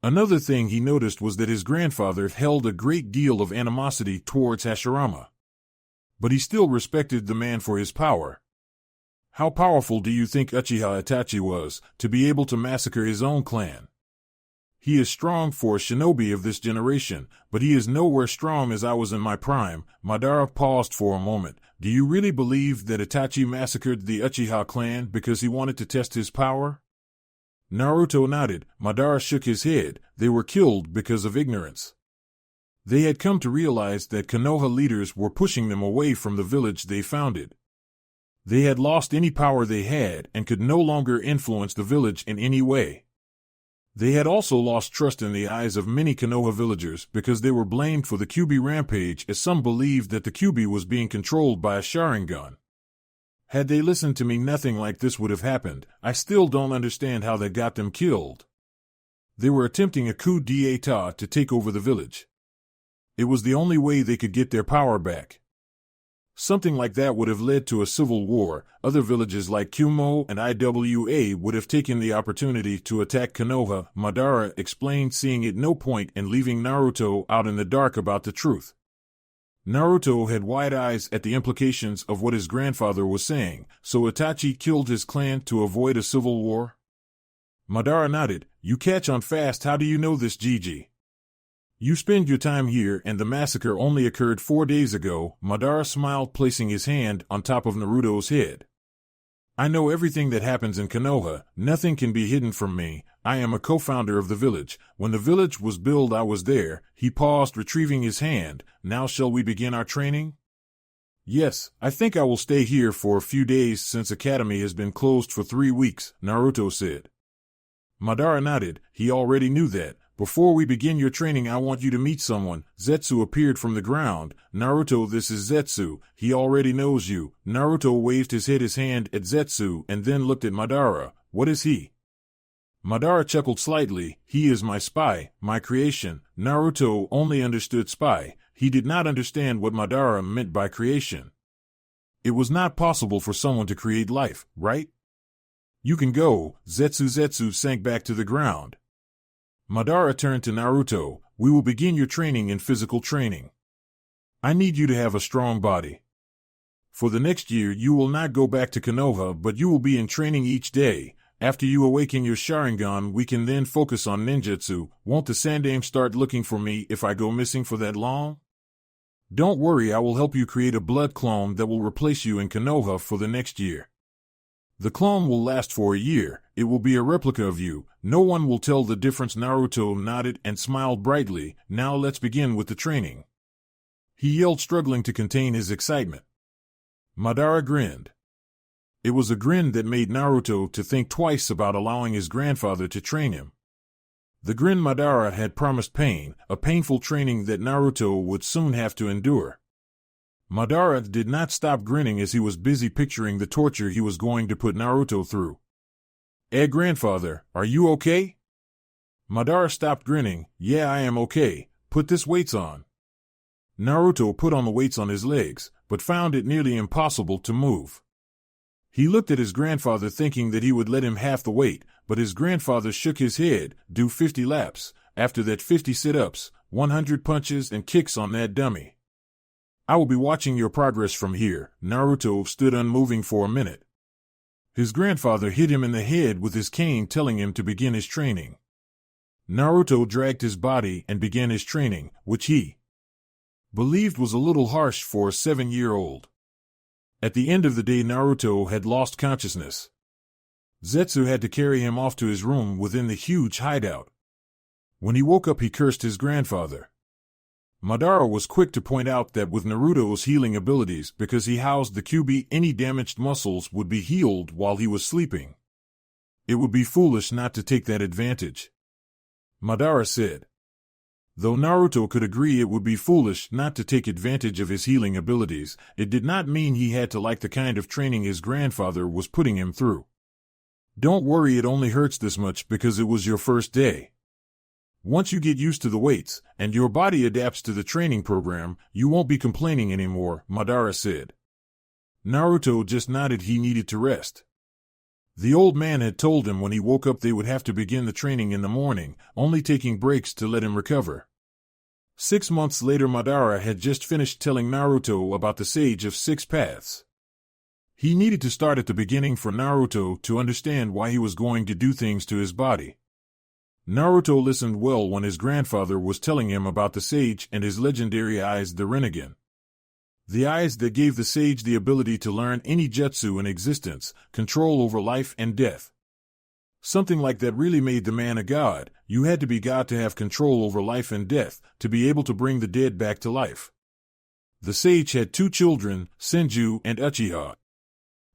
Another thing he noticed was that his grandfather held a great deal of animosity towards Hashirama. But he still respected the man for his power. How powerful do you think Uchiha Itachi was, to be able to massacre his own clan? He is strong for a shinobi of this generation, but he is nowhere strong as I was in my prime. Madara paused for a moment. Do you really believe that Itachi massacred the Uchiha clan because he wanted to test his power? Naruto nodded. Madara shook his head. They were killed because of ignorance. They had come to realize that Konoha leaders were pushing them away from the village they founded. They had lost any power they had and could no longer influence the village in any way. They had also lost trust in the eyes of many Konoha villagers because they were blamed for the Kyuubi rampage, as some believed that the Kyuubi was being controlled by a Sharingan. Had they listened to me, nothing like this would have happened. I still don't understand how they got them killed. They were attempting a coup d'état to take over the village. It was the only way they could get their power back. Something like that would have led to a civil war. Other villages like Kumo and Iwa would have taken the opportunity to attack Konoha, Madara explained, seeing it no point in leaving Naruto out in the dark about the truth. Naruto had wide eyes at the implications of what his grandfather was saying. So Itachi killed his clan to avoid a civil war? Madara nodded. You catch on fast. How do you know this, Gigi? You spend your time here and the massacre only occurred 4 days ago. Madara smiled, placing his hand on top of Naruto's head. I know everything that happens in Konoha. Nothing can be hidden from me. I am a co-founder of the village. When the village was built, I was there. He paused, retrieving his hand. Now shall we begin our training? Yes, I think I will stay here for a few days since Academy has been closed for 3 weeks, Naruto said. Madara nodded. He already knew that. Before we begin your training, I want you to meet someone. Zetsu appeared from the ground. Naruto, this is Zetsu. He already knows you. Naruto waved his hand at Zetsu and then looked at Madara. What is he? Madara chuckled slightly. He is my spy, my creation. Naruto only understood spy. He did not understand what Madara meant by creation. It was not possible for someone to create life, right? You can go. Zetsu sank back to the ground. Madara turned to Naruto. We will begin your training in physical training. I need you to have a strong body. For the next year, you will not go back to Konoha, but you will be in training each day. After you awaken your Sharingan, we can then focus on ninjutsu. Won't the Sandaime start looking for me if I go missing for that long? Don't worry, I will help you create a blood clone that will replace you in Konoha for the next year. The clone will last for a year. It will be a replica of you. No one will tell the difference. Naruto nodded and smiled brightly. Now let's begin with the training. He yelled, struggling to contain his excitement. Madara grinned. It was a grin that made Naruto to think twice about allowing his grandfather to train him. The grin Madara had promised pain, a painful training that Naruto would soon have to endure. Madara did not stop grinning as he was busy picturing the torture he was going to put Naruto through. Grandfather, are you okay? Madara stopped grinning. Yeah, I am okay. Put this weights on. Naruto put on the weights on his legs, but found it nearly impossible to move. He looked at his grandfather thinking that he would let him half the weight, but his grandfather shook his head. Do 50 laps. After that 50 sit-ups, 100 punches and kicks on that dummy. I will be watching your progress from here. Naruto stood unmoving for a minute. His grandfather hit him in the head with his cane, telling him to begin his training. Naruto dragged his body and began his training, which he believed was a little harsh for a 7-year-old. At the end of the day, Naruto had lost consciousness. Zetsu had to carry him off to his room within the huge hideout. When he woke up, he cursed his grandfather. Madara was quick to point out that with Naruto's healing abilities, because he housed the Kyuubi, any damaged muscles would be healed while he was sleeping. It would be foolish not to take that advantage. Madara said. Though Naruto could agree it would be foolish not to take advantage of his healing abilities, it did not mean he had to like the kind of training his grandfather was putting him through. Don't worry, it only hurts this much because it was your first day. Once you get used to the weights, and your body adapts to the training program, you won't be complaining anymore, Madara said. Naruto just nodded. He needed to rest. The old man had told him when he woke up they would have to begin the training in the morning, only taking breaks to let him recover. 6 months later, Madara had just finished telling Naruto about the Sage of Six Paths. He needed to start at the beginning for Naruto to understand why he was going to do things to his body. Naruto listened well when his grandfather was telling him about the sage and his legendary eyes, the Rinnegan. The eyes that gave the sage the ability to learn any jutsu in existence, control over life and death. Something like that really made the man a god. You had to be God to have control over life and death, to be able to bring the dead back to life. The sage had 2 children, Senju and Uchiha.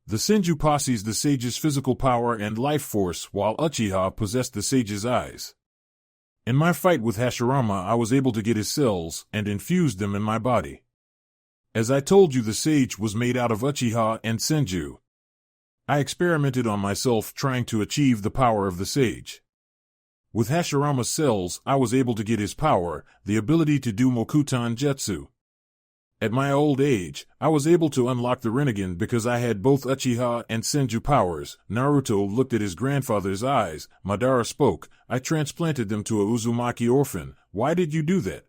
The Senju possessed the sage's physical power and life force, while Uchiha possessed the sage's eyes. In my fight with Hashirama, I was able to get his cells and infuse them in my body. As I told you, the sage was made out of Uchiha and Senju. I experimented on myself trying to achieve the power of the sage. With Hashirama's cells, I was able to get his power, the ability to do Mokutan Jutsu. At my old age, I was able to unlock the Rinnegan because I had both Uchiha and Senju powers. Naruto looked at his grandfather's eyes. Madara spoke. I transplanted them to a Uzumaki orphan. Why did you do that?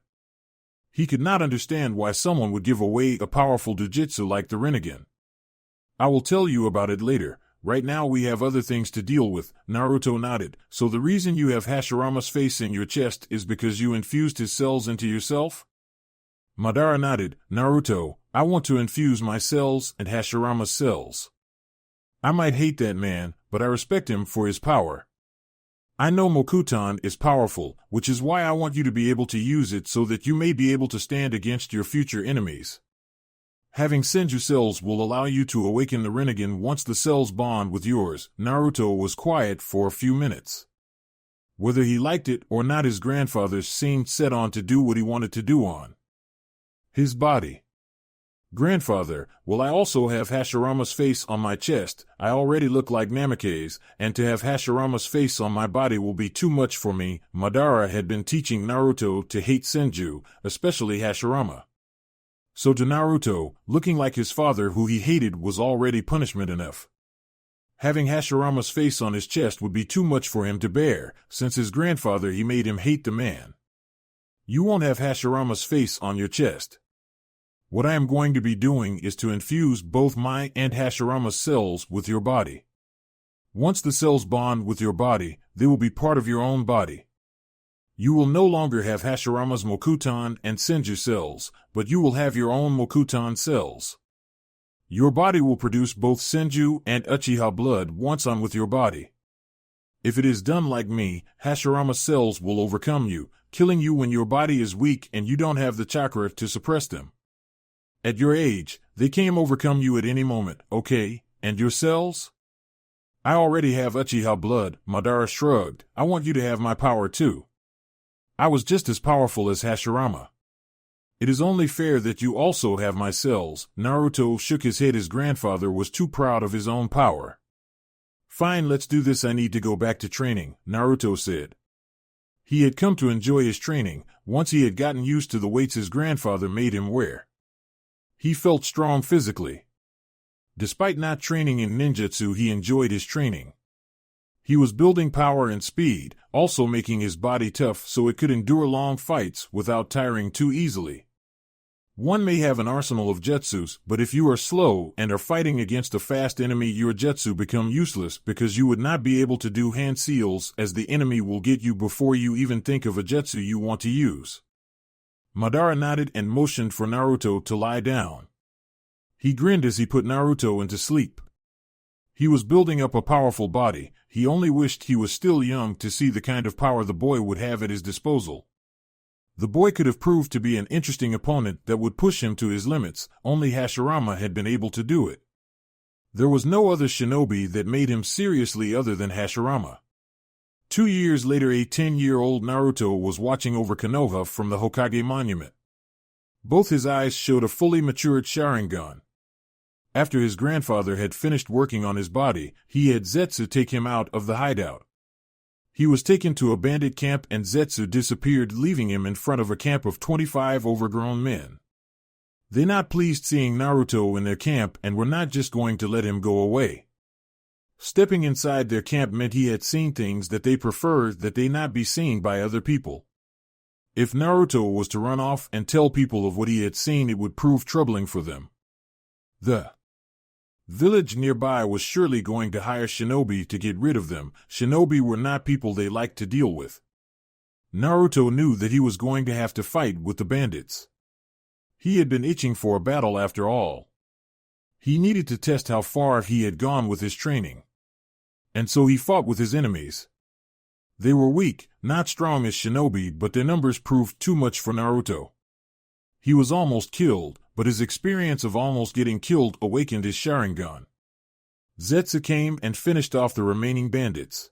He could not understand why someone would give away a powerful jujitsu like the Rinnegan. I will tell you about it later. Right now we have other things to deal with. Naruto nodded. So the reason you have Hashirama's face in your chest is because you infused his cells into yourself? Madara nodded. Naruto, I want to infuse my cells and Hashirama's cells. I might hate that man, but I respect him for his power. I know Mokutan is powerful, which is why I want you to be able to use it so that you may be able to stand against your future enemies. Having Senju cells will allow you to awaken the Rinnegan once the cells bond with yours. Naruto was quiet for a few minutes. Whether he liked it or not, his grandfather seemed set on to do what he wanted to do on his body. Grandfather, will I also have Hashirama's face on my chest? I already look like Namikaze, and to have Hashirama's face on my body will be too much for me. Madara had been teaching Naruto to hate Senju, especially Hashirama. So to Naruto, looking like his father who he hated was already punishment enough. Having Hashirama's face on his chest would be too much for him to bear. Since his grandfather, he made him hate the man. You won't have Hashirama's face on your chest. What I am going to be doing is to infuse both my and Hashirama's cells with your body. Once the cells bond with your body, they will be part of your own body. You will no longer have Hashirama's Mokutan and Senju cells, but you will have your own Mokutan cells. Your body will produce both Senju and Uchiha blood once I'm with your body. If it is done like me, Hashirama's cells will overcome you, killing you when your body is weak and you don't have the chakra to suppress them. At your age, they can overcome you at any moment, okay? And your cells? I already have Uchiha blood. Madara shrugged. I want you to have my power too. I was just as powerful as Hashirama. It is only fair that you also have my cells. Naruto shook his head. His grandfather was too proud of his own power. Fine, let's do this. I need to go back to training, Naruto said. He had come to enjoy his training, once he had gotten used to the weights his grandfather made him wear. He felt strong physically. Despite not training in ninjutsu, he enjoyed his training. He was building power and speed, also making his body tough so it could endure long fights without tiring too easily. One may have an arsenal of jutsus, but if you are slow and are fighting against a fast enemy, your jutsu become useless because you would not be able to do hand seals, as the enemy will get you before you even think of a jutsu you want to use. Madara nodded and motioned for Naruto to lie down. He grinned as he put Naruto into sleep. He was building up a powerful body. He only wished he was still young to see the kind of power the boy would have at his disposal. The boy could have proved to be an interesting opponent that would push him to his limits. Only Hashirama had been able to do it. There was no other shinobi that made him seriously other than Hashirama. 2 years later, a 10-year-old Naruto was watching over Konoha from the Hokage monument. Both his eyes showed a fully matured Sharingan. After his grandfather had finished working on his body, he had Zetsu take him out of the hideout. He was taken to a bandit camp and Zetsu disappeared, leaving him in front of a camp of 25 overgrown men. They not pleased seeing Naruto in their camp and were not just going to let him go away. Stepping inside their camp meant he had seen things that they preferred that they not be seen by other people. If Naruto was to run off and tell people of what he had seen, it would prove troubling for them. The village nearby was surely going to hire shinobi to get rid of them. Shinobi were not people they liked to deal with. Naruto knew that he was going to have to fight with the bandits. He had been itching for a battle after all. He needed to test how far he had gone with his training. And so he fought with his enemies. They were weak, not strong as Shinobi, but their numbers proved too much for Naruto. He was almost killed, but his experience of almost getting killed awakened his Sharingan. Zetsu came and finished off the remaining bandits.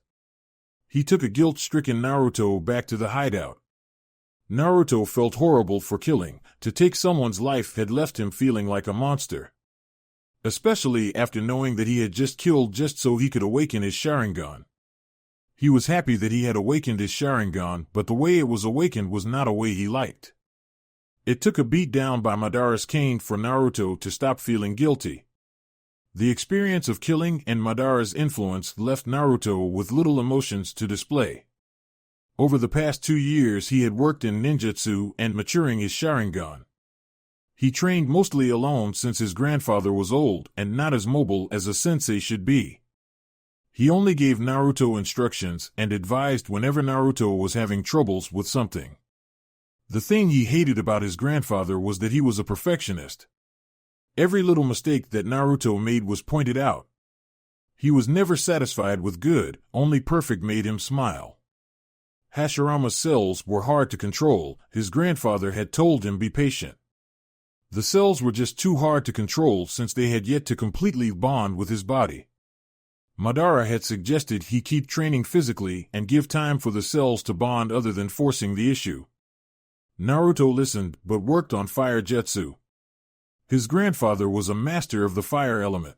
He took a guilt-stricken Naruto back to the hideout. Naruto felt horrible for killing. To take someone's life had left him feeling like a monster. Especially after knowing that he had just killed just so he could awaken his Sharingan. He was happy that he had awakened his Sharingan, but the way it was awakened was not a way he liked. It took a beat down by Madara's cane for Naruto to stop feeling guilty. The experience of killing and Madara's influence left Naruto with little emotions to display. Over the past 2 years he had worked in ninjutsu and maturing his Sharingan. He trained mostly alone since his grandfather was old and not as mobile as a sensei should be. He only gave Naruto instructions and advised whenever Naruto was having troubles with something. The thing he hated about his grandfather was that he was a perfectionist. Every little mistake that Naruto made was pointed out. He was never satisfied with good, only perfect made him smile. Hashirama's cells were hard to control. His grandfather had told him be patient. The cells were just too hard to control since they had yet to completely bond with his body. Madara had suggested he keep training physically and give time for the cells to bond other than forcing the issue. Naruto listened but worked on fire jutsu. His grandfather was a master of the fire element.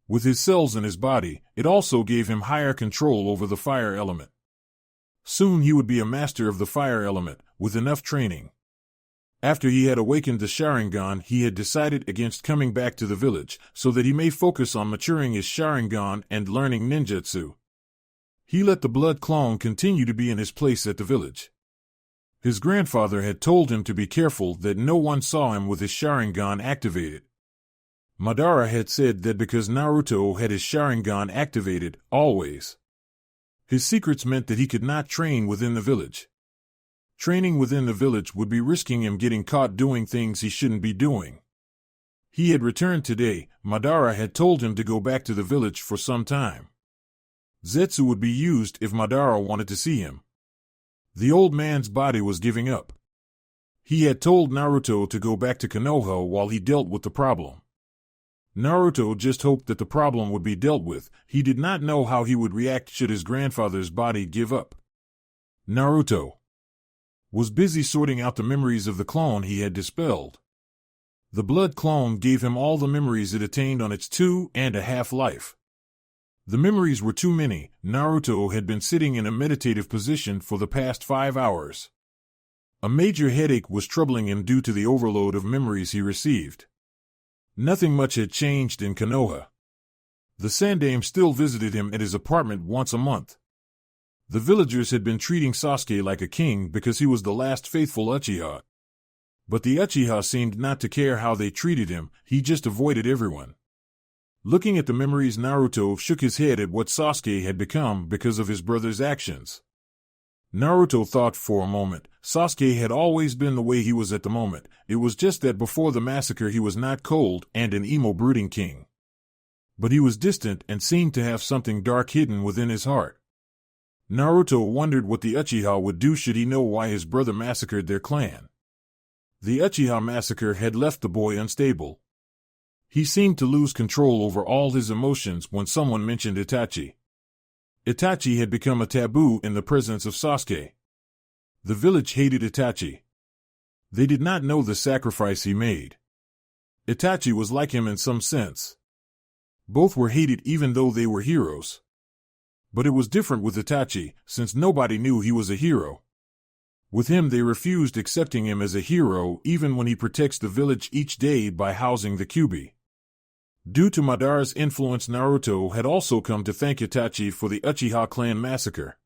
With his cells in his body, it also gave him higher control over the fire element. Soon he would be a master of the fire element, with enough training. After he had awakened the Sharingan, he had decided against coming back to the village, so that he may focus on maturing his Sharingan and learning ninjutsu. He let the blood clone continue to be in his place at the village. His grandfather had told him to be careful that no one saw him with his Sharingan activated. Madara had said that because Naruto had his Sharingan activated, always. His secrets meant that he could not train within the village. Training within the village would be risking him getting caught doing things he shouldn't be doing. He had returned today. Madara had told him to go back to the village for some time. Zetsu would be used if Madara wanted to see him. The old man's body was giving up. He had told Naruto to go back to Konoha while he dealt with the problem. Naruto just hoped that the problem would be dealt with. He did not know how he would react should his grandfather's body give up. Naruto was busy sorting out the memories of the clone he had dispelled. The blood clone gave him all the memories it attained on its 2.5 life. The memories were too many. Naruto had been sitting in a meditative position for the past 5 hours. A major headache was troubling him due to the overload of memories he received. Nothing much had changed in Konoha. The Sandaime still visited him at his apartment once a month. The villagers had been treating Sasuke like a king because he was the last faithful Uchiha. But the Uchiha seemed not to care how they treated him, he just avoided everyone. Looking at the memories, Naruto shook his head at what Sasuke had become because of his brother's actions. Naruto thought for a moment. Sasuke had always been the way he was at the moment. It was just that before the massacre he was not cold and an emo brooding king. But he was distant and seemed to have something dark hidden within his heart. Naruto wondered what the Uchiha would do should he know why his brother massacred their clan. The Uchiha massacre had left the boy unstable. He seemed to lose control over all his emotions when someone mentioned Itachi. Itachi had become a taboo in the presence of Sasuke. The village hated Itachi. They did not know the sacrifice he made. Itachi was like him in some sense. Both were hated even though they were heroes. But it was different with Itachi, since nobody knew he was a hero. With him they refused accepting him as a hero even when he protects the village each day by housing the Kyuubi. Due to Madara's influence, Naruto had also come to thank Itachi for the Uchiha clan massacre.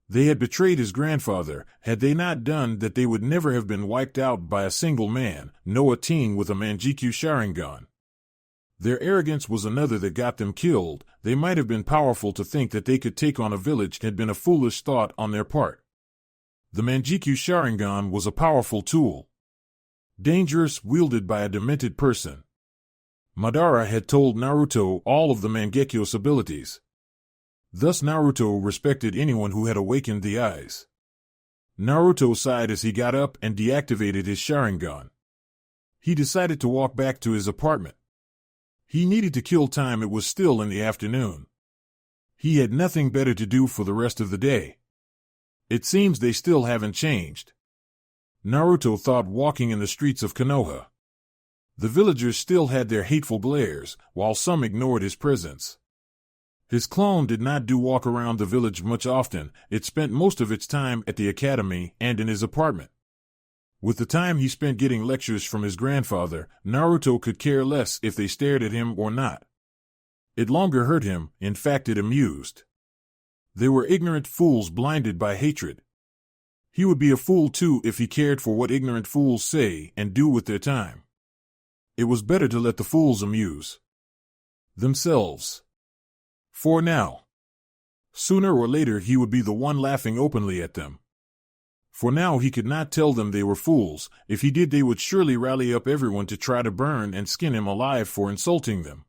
They had betrayed his grandfather. Had they not done that, they would never have been wiped out by a single man, no a teen with a Manjikyu Sharingan. Their arrogance was another that got them killed. They might have been powerful to think that they could take on a village had been a foolish thought on their part. The Manjikyu Sharingan was a powerful tool. Dangerous, wielded by a demented person. Madara had told Naruto all of the Mangekyo's abilities. Thus Naruto respected anyone who had awakened the eyes. Naruto sighed as he got up and deactivated his Sharingan. He decided to walk back to his apartment. He needed to kill time. It was still in the afternoon. He had nothing better to do for the rest of the day. It seems they still haven't changed. Naruto thought, walking in the streets of Konoha. The villagers still had their hateful glares, while some ignored his presence. His clone did not walk around the village much often. It spent most of its time at the academy and in his apartment. With the time he spent getting lectures from his grandfather, Naruto could care less if they stared at him or not. It longer hurt him, in fact it amused. They were ignorant fools blinded by hatred. He would be a fool too if he cared for what ignorant fools say and do with their time. It was better to let the fools amuse themselves. For now. Sooner or later he would be the one laughing openly at them. For now he could not tell them they were fools. If he did, they would surely rally up everyone to try to burn and skin him alive for insulting them.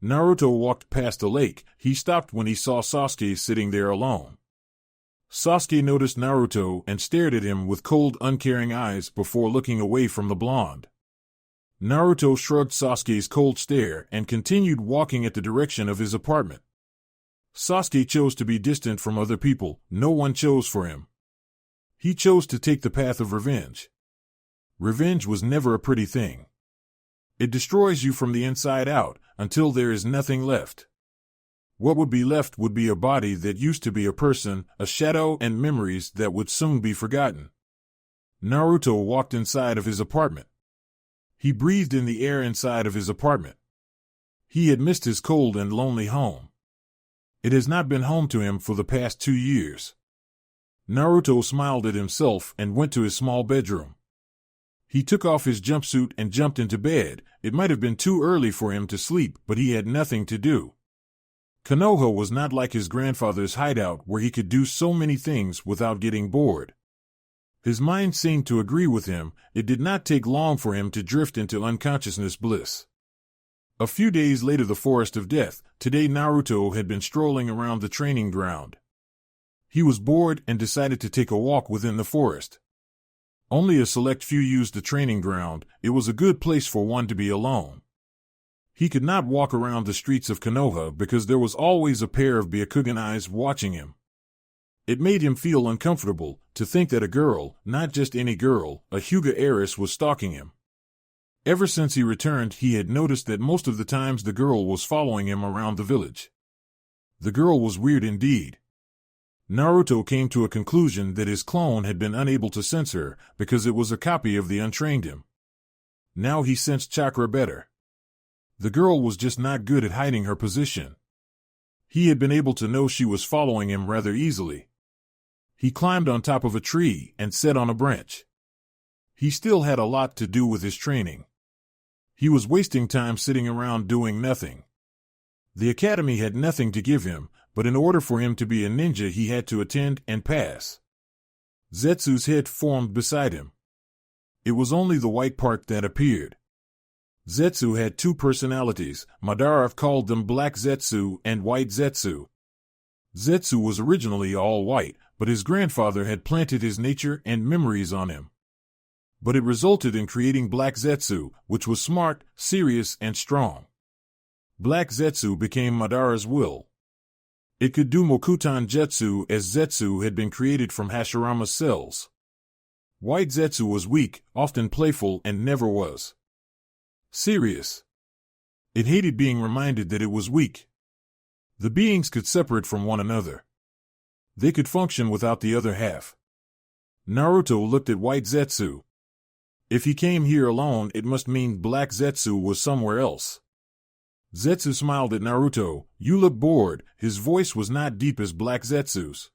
Naruto walked past the lake. He stopped when he saw Sasuke sitting there alone. Sasuke noticed Naruto and stared at him with cold, uncaring eyes before looking away from the blonde. Naruto shrugged Sasuke's cold stare and continued walking at the direction of his apartment. Sasuke chose to be distant from other people. No one chose for him. He chose to take the path of revenge. Revenge was never a pretty thing. It destroys you from the inside out until there is nothing left. What would be left would be a body that used to be a person, a shadow, and memories that would soon be forgotten. Naruto walked inside of his apartment. He breathed in the air inside of his apartment. He had missed his cold and lonely home. It has not been home to him for the past 2 years. Naruto smiled at himself and went to his small bedroom. He took off his jumpsuit and jumped into bed. It might have been too early for him to sleep, but he had nothing to do. Konoha was not like his grandfather's hideout where he could do so many things without getting bored. His mind seemed to agree with him. It did not take long for him to drift into unconsciousness bliss. A few days later, the Forest of Death. Today Naruto had been strolling around the training ground. He was bored and decided to take a walk within the forest. Only a select few used the training ground. It was a good place for one to be alone. He could not walk around the streets of Konoha because there was always a pair of Byakugan eyes watching him. It made him feel uncomfortable to think that a girl, not just any girl, a Hyuga heiress, was stalking him. Ever since he returned, he had noticed that most of the times the girl was following him around the village. The girl was weird indeed. Naruto came to a conclusion that his clone had been unable to sense her because it was a copy of the untrained him. Now he sensed chakra better. The girl was just not good at hiding her position. He had been able to know she was following him rather easily. He climbed on top of a tree and sat on a branch. He still had a lot to do with his training. He was wasting time sitting around doing nothing. The academy had nothing to give him, but in order for him to be a ninja he had to attend and pass. Zetsu's head formed beside him. It was only the white part that appeared. Zetsu had 2 personalities. Madara called them Black Zetsu and White Zetsu. Zetsu was originally all white, but his grandfather had planted his nature and memories on him. But it resulted in creating Black Zetsu, which was smart, serious, and strong. Black Zetsu became Madara's will. It could do Mokutan Jutsu as Zetsu had been created from Hashirama's cells. White Zetsu was weak, often playful, and never was serious. It hated being reminded that it was weak. The beings could separate from one another. They could function without the other half. Naruto looked at White Zetsu. If he came here alone, it must mean Black Zetsu was somewhere else. Zetsu smiled at Naruto. You look bored. His voice was not deep as Black Zetsu's.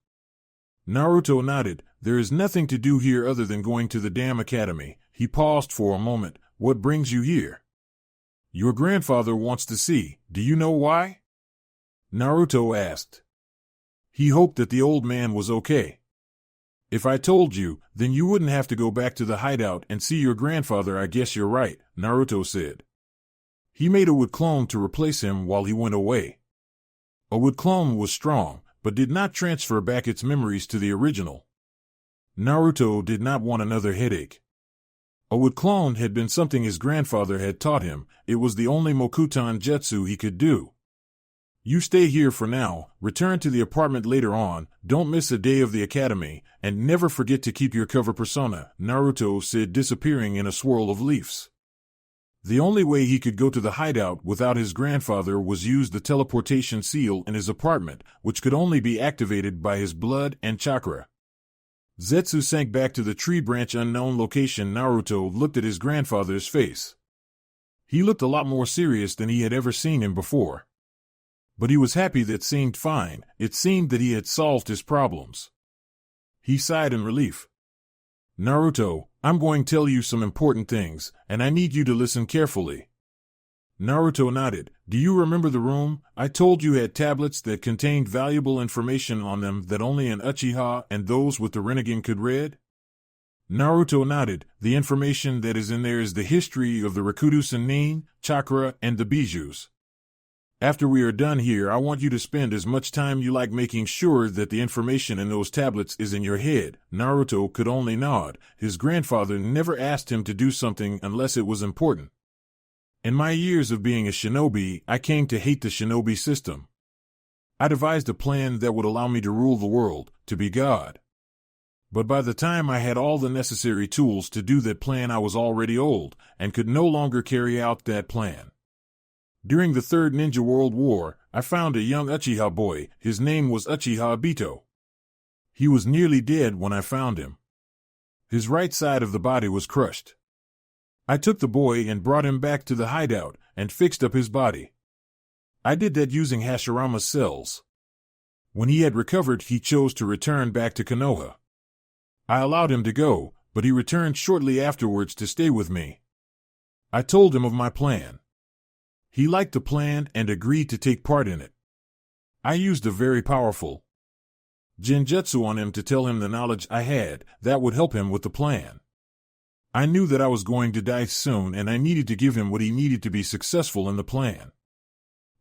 Naruto nodded. There is nothing to do here other than going to the damn academy. He paused for a moment. What brings you here? Your grandfather wants to see. Do you know why? Naruto asked. He hoped that the old man was okay. If I told you, then you wouldn't have to go back to the hideout and see your grandfather. I guess you're right, Naruto said. He made a wood clone to replace him while he went away. A wood clone was strong, but did not transfer back its memories to the original. Naruto did not want another headache. A wood clone had been something his grandfather had taught him. It was the only Mokutan Jutsu he could do. You stay here for now, return to the apartment later on, don't miss a day of the academy, and never forget to keep your cover persona, Naruto said, disappearing in a swirl of leaves. The only way he could go to the hideout without his grandfather was use the teleportation seal in his apartment, which could only be activated by his blood and chakra. Zetsu sank back to the tree branch unknown location. Naruto looked at his grandfather's face. He looked a lot more serious than he had ever seen him before. But he was happy. That seemed fine. It seemed that he had solved his problems. He sighed in relief. Naruto, I'm going to tell you some important things, and I need you to listen carefully. Naruto nodded. Do you remember the room? I told you had tablets that contained valuable information on them that only an Uchiha and those with the Rinnegan could read? Naruto nodded. The information that is in there is the history of the Rikudo Sennin, chakra, and the bijus. After we are done here, I want you to spend as much time you like making sure that the information in those tablets is in your head. Naruto could only nod. His grandfather never asked him to do something unless it was important. In my years of being a shinobi, I came to hate the shinobi system. I devised a plan that would allow me to rule the world, to be God. But by the time I had all the necessary tools to do that plan, I was already old, and could no longer carry out that plan. During the Third Ninja World War, I found a young Uchiha boy. His name was Uchiha Obito. He was nearly dead when I found him. His right side of the body was crushed. I took the boy and brought him back to the hideout and fixed up his body. I did that using Hashirama's cells. When he had recovered, he chose to return back to Konoha. I allowed him to go, but he returned shortly afterwards to stay with me. I told him of my plan. He liked the plan and agreed to take part in it. I used a very powerful genjutsu on him to tell him the knowledge I had that would help him with the plan. I knew that I was going to die soon, and I needed to give him what he needed to be successful in the plan.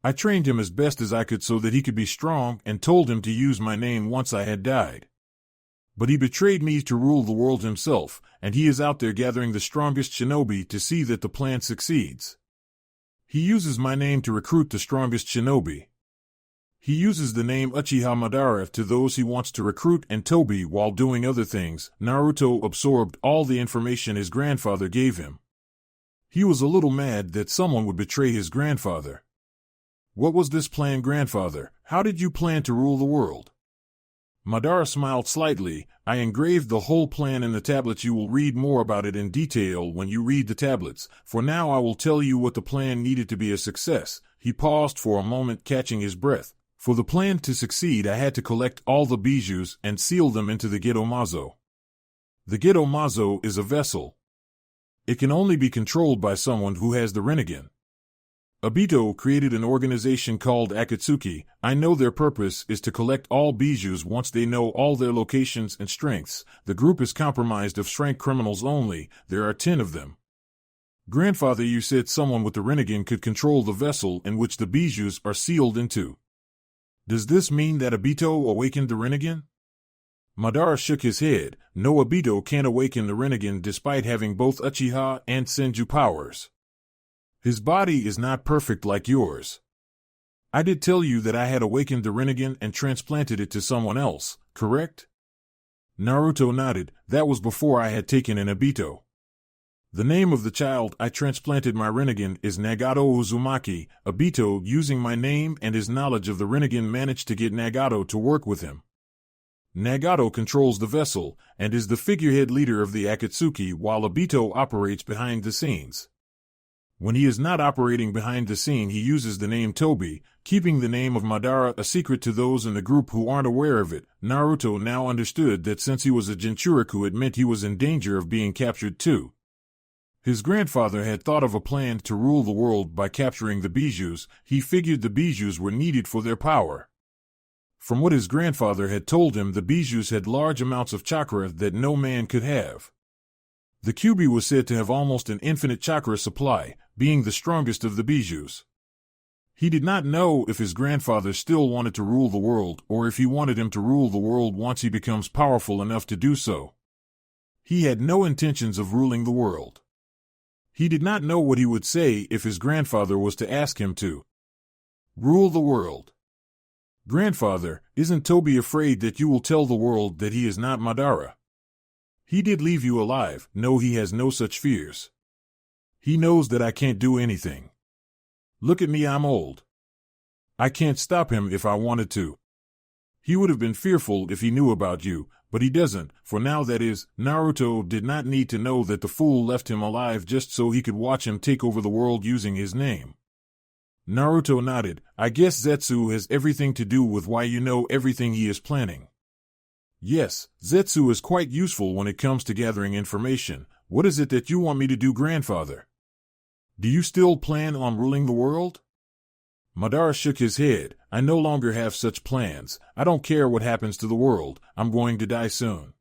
I trained him as best as I could so that he could be strong, and told him to use my name once I had died. But he betrayed me to rule the world himself, and he is out there gathering the strongest shinobi to see that the plan succeeds. He uses my name to recruit the strongest shinobi. He uses the name Uchiha Madara to those he wants to recruit and Tobi while doing other things. Naruto absorbed all the information his grandfather gave him. He was a little mad that someone would betray his grandfather. What was this plan, grandfather? How did you plan to rule the world? Madara smiled slightly. I engraved the whole plan in the tablets. You will read more about it in detail when you read the tablets. For now I will tell you what the plan needed to be a success. He paused for a moment, catching his breath. For the plan to succeed, I had to collect all the bijus and seal them into the Gedomazo. The Gedomazo is a vessel. It can only be controlled by someone who has the Rinnegan. Obito created an organization called Akatsuki. I know their purpose is to collect all bijus once they know all their locations and strengths. The group is comprised of strength criminals only. There are 10 of them. Grandfather, you said someone with the Rinnegan could control the vessel in which the bijus are sealed into. Does this mean that Obito awakened the Rinnegan? Madara shook his head. No, Obito can't awaken the Rinnegan despite having both Uchiha and Senju powers. His body is not perfect like yours. I did tell you that I had awakened the Rinnegan and transplanted it to someone else, correct? Naruto nodded. That was before I had taken in Obito. The name of the child I transplanted my Rinnegan is Nagato Uzumaki. Obito, using my name and his knowledge of the Rinnegan, managed to get Nagato to work with him. Nagato controls the vessel and is the figurehead leader of the Akatsuki, while Obito operates behind the scenes. When he is not operating behind the scene, he uses the name Tobi, keeping the name of Madara a secret to those in the group who aren't aware of it. Naruto now understood that since he was a Jinchuriku, it meant he was in danger of being captured too. His grandfather had thought of a plan to rule the world by capturing the bijus. He figured the bijus were needed for their power. From what his grandfather had told him, the bijous had large amounts of chakra that no man could have. The Kyuubi was said to have almost an infinite chakra supply, being the strongest of the bijous. He did not know if his grandfather still wanted to rule the world or if he wanted him to rule the world once he becomes powerful enough to do so. He had no intentions of ruling the world. He did not know what he would say if his grandfather was to ask him to rule the world. Grandfather, isn't Toby afraid that you will tell the world that he is not Madara? He did leave you alive. No, he has no such fears. He knows that I can't do anything. Look at me, I'm old. I can't stop him if I wanted to. He would have been fearful if he knew about you, but he doesn't, for now that is, Naruto did not need to know that the fool left him alive just so he could watch him take over the world using his name. Naruto nodded. I guess Zetsu has everything to do with why you know everything he is planning. Yes, Zetsu is quite useful when it comes to gathering information. What is it that you want me to do, grandfather? Do you still plan on ruling the world? Madara shook his head. I no longer have such plans. I don't care what happens to the world. I'm going to die soon.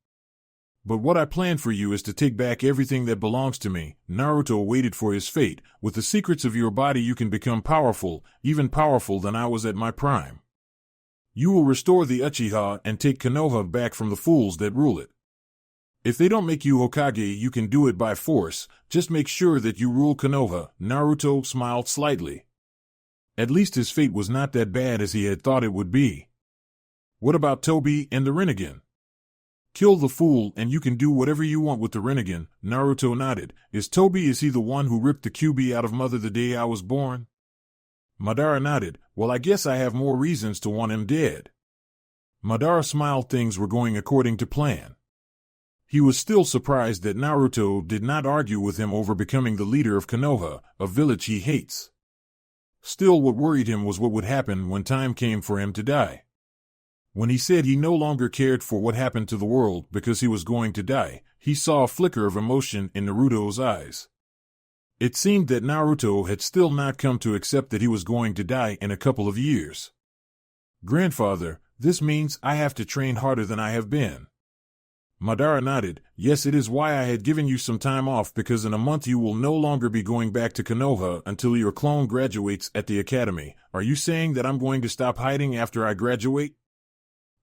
But what I plan for you is to take back everything that belongs to me. Naruto waited for his fate. With the secrets of your body you can become powerful, even powerful than I was at my prime. You will restore the Uchiha and take Konoha back from the fools that rule it. If they don't make you Hokage, you can do it by force. Just make sure that you rule Konoha. Naruto smiled slightly. At least his fate was not that bad as he had thought it would be. What about Toby and the Rinnegan? Kill the fool and you can do whatever you want with the Rinnegan. Naruto nodded. Is he the one who ripped the Kyuubi out of mother the day I was born? Madara nodded. Well, I guess I have more reasons to want him dead. Madara smiled. Things were going according to plan. He was still surprised that Naruto did not argue with him over becoming the leader of Konoha, a village he hates. Still, what worried him was what would happen when time came for him to die. When he said he no longer cared for what happened to the world because he was going to die, he saw a flicker of emotion in Naruto's eyes. It seemed that Naruto had still not come to accept that he was going to die in a couple of years. Grandfather, this means I have to train harder than I have been. Madara nodded. Yes, it is why I had given you some time off, because in a month you will no longer be going back to Konoha until your clone graduates at the academy. Are you saying that I'm going to stop hiding after I graduate?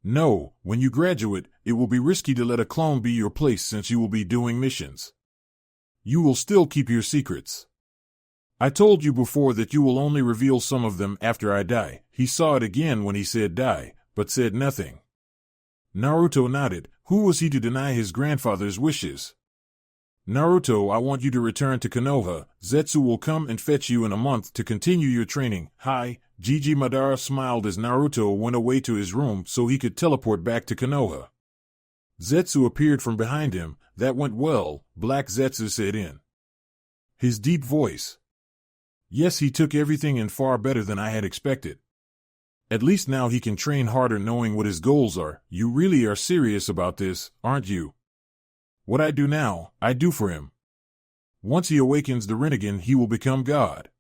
No, when you graduate, it will be risky to let a clone be your place since you will be doing missions. You will still keep your secrets. I told you before that you will only reveal some of them after I die. He saw it again when he said die, but said nothing. Naruto nodded. Who was he to deny his grandfather's wishes? Naruto, I want you to return to Konoha. Zetsu will come and fetch you in a month to continue your training. Hi, Gigi. Madara smiled as Naruto went away to his room so he could teleport back to Konoha. Zetsu appeared from behind him. That went well, Black Zetsu said in his deep voice. Yes, he took everything and far better than I had expected. At least now he can train harder knowing what his goals are. You really are serious about this, aren't you? What I do now, I do for him. Once he awakens the Rinnegan, he will become God.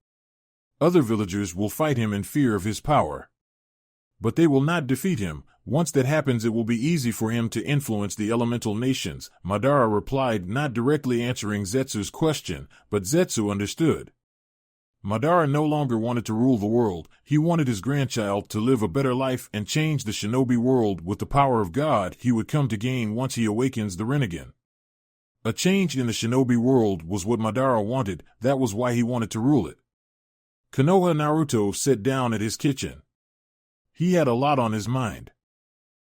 Other villagers will fight him in fear of his power. But they will not defeat him. Once that happens, it will be easy for him to influence the elemental nations. Madara replied, not directly answering Zetsu's question, but Zetsu understood. Madara no longer wanted to rule the world. He wanted his grandchild to live a better life and change the shinobi world with the power of God he would come to gain once he awakens the Rinnegan. A change in the shinobi world was what Madara wanted. That was why he wanted to rule it. Konoha. Naruto sat down at his kitchen. He had a lot on his mind.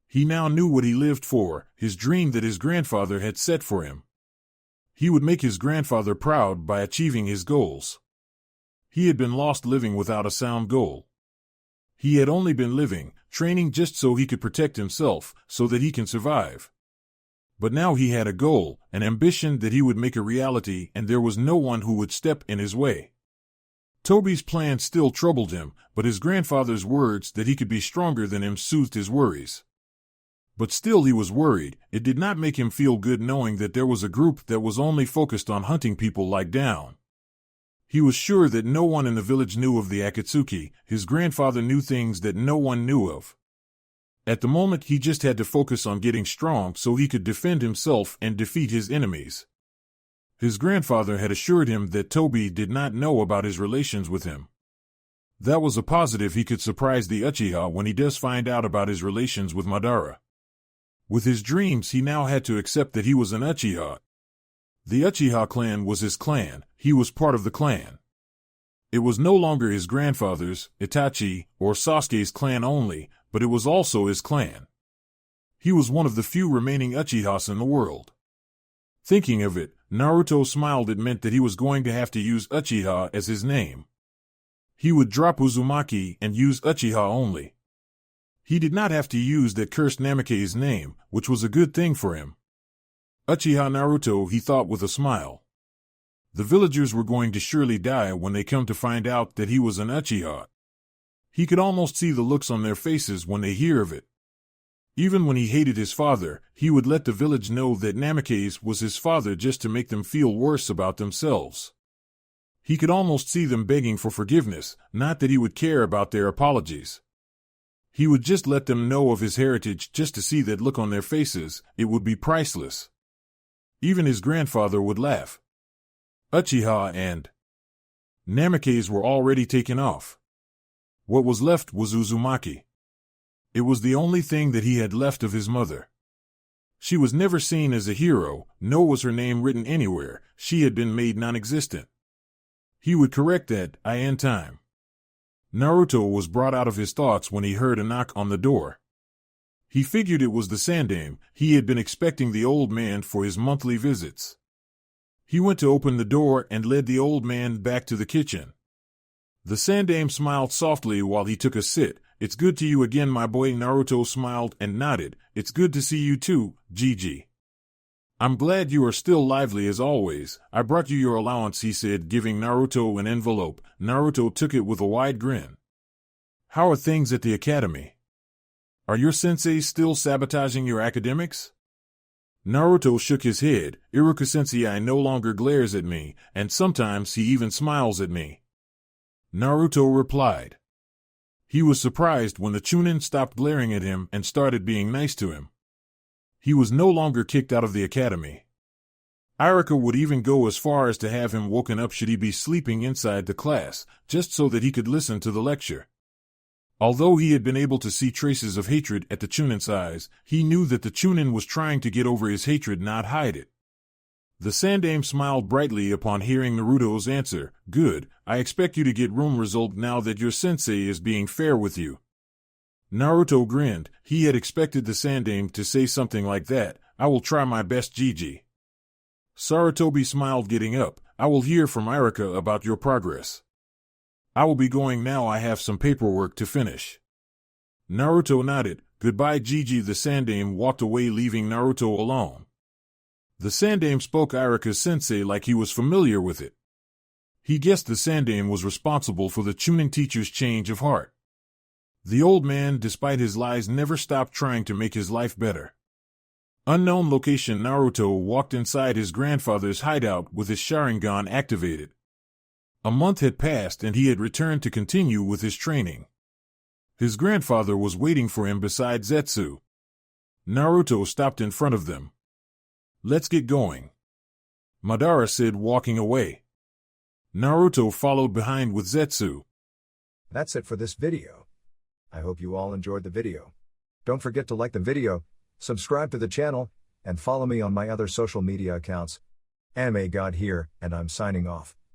He now knew what he lived for, his dream that his grandfather had set for him. He would make his grandfather proud by achieving his goals. He had been lost living without a sound goal. He had only been living, training just so he could protect himself, so that he can survive. But now he had a goal, an ambition that he would make a reality, and there was no one who would step in his way. Toby's plan still troubled him, but his grandfather's words that he could be stronger than him soothed his worries. But still he was worried. It did not make him feel good knowing that there was a group that was only focused on hunting people like down. He was sure that no one in the village knew of the Akatsuki. His grandfather knew things that no one knew of. At the moment, he just had to focus on getting strong so he could defend himself and defeat his enemies. His grandfather had assured him that Toby did not know about his relations with him. That was a positive. He could surprise the Uchiha when he does find out about his relations with Madara. With his dreams, he now had to accept that he was an Uchiha. The Uchiha clan was his clan. He was part of the clan. It was no longer his grandfather's, Itachi, or Sasuke's clan only, but it was also his clan. He was one of the few remaining Uchihas in the world. Thinking of it, Naruto smiled. It meant that he was going to have to use Uchiha as his name. He would drop Uzumaki and use Uchiha only. He did not have to use that cursed Namikaze's name, which was a good thing for him. Uchiha Naruto, he thought with a smile. The villagers were going to surely die when they come to find out that he was an Uchiha. He could almost see the looks on their faces when they hear of it. Even when he hated his father, he would let the village know that Namikaze was his father just to make them feel worse about themselves. He could almost see them begging for forgiveness, not that he would care about their apologies. He would just let them know of his heritage just to see that look on their faces. It would be priceless. Even his grandfather would laugh. Uchiha and Namikaze were already taken off. What was left was Uzumaki. It was the only thing that he had left of his mother. She was never seen as a hero, nor was her name written anywhere. She had been made non-existent. He would correct that, in time. Naruto was brought out of his thoughts when he heard a knock on the door. He figured it was the Sandame. He had been expecting the old man for his monthly visits. He went to open the door and led the old man back to the kitchen. The Sandame smiled softly while he took a sit. "It's good to you again, my boy." Naruto smiled and nodded. "It's good to see you too, Gigi. I'm glad you are still lively as always. I brought you your allowance," he said, giving Naruto an envelope. Naruto took it with a wide grin. "How are things at the academy? Are your senseis still sabotaging your academics?" Naruto shook his head. "Iruka-sensei no longer glares at me, and sometimes he even smiles at me." Naruto replied. He was surprised when the Chunin stopped glaring at him and started being nice to him. He was no longer kicked out of the academy. Iruka would even go as far as to have him woken up should he be sleeping inside the class, just so that he could listen to the lecture. Although he had been able to see traces of hatred at the Chunin's eyes, he knew that the Chunin was trying to get over his hatred, not hide it. The Sandame smiled brightly upon hearing Naruto's answer. "Good, I expect you to get room result now that your sensei is being fair with you." Naruto grinned. He had expected the Sandame to say something like that. "I will try my best, Gigi." Sarutobi smiled, getting up. "I will hear from Iruka about your progress. I will be going now. I have some paperwork to finish." Naruto nodded. "Goodbye, Gigi." The Sandame walked away, leaving Naruto alone. The Sandame spoke Iruka's sensei like he was familiar with it. He guessed the Sandame was responsible for the Chunin teacher's change of heart. The old man, despite his lies, never stopped trying to make his life better. Unknown location. Naruto walked inside his grandfather's hideout with his Sharingan activated. A month had passed and he had returned to continue with his training. His grandfather was waiting for him beside Zetsu. Naruto stopped in front of them. "Let's get going," Madara said, walking away. Naruto followed behind with Zetsu. That's it for this video. I hope you all enjoyed the video. Don't forget to like the video, subscribe to the channel, and follow me on my other social media accounts. Anime God here, and I'm signing off.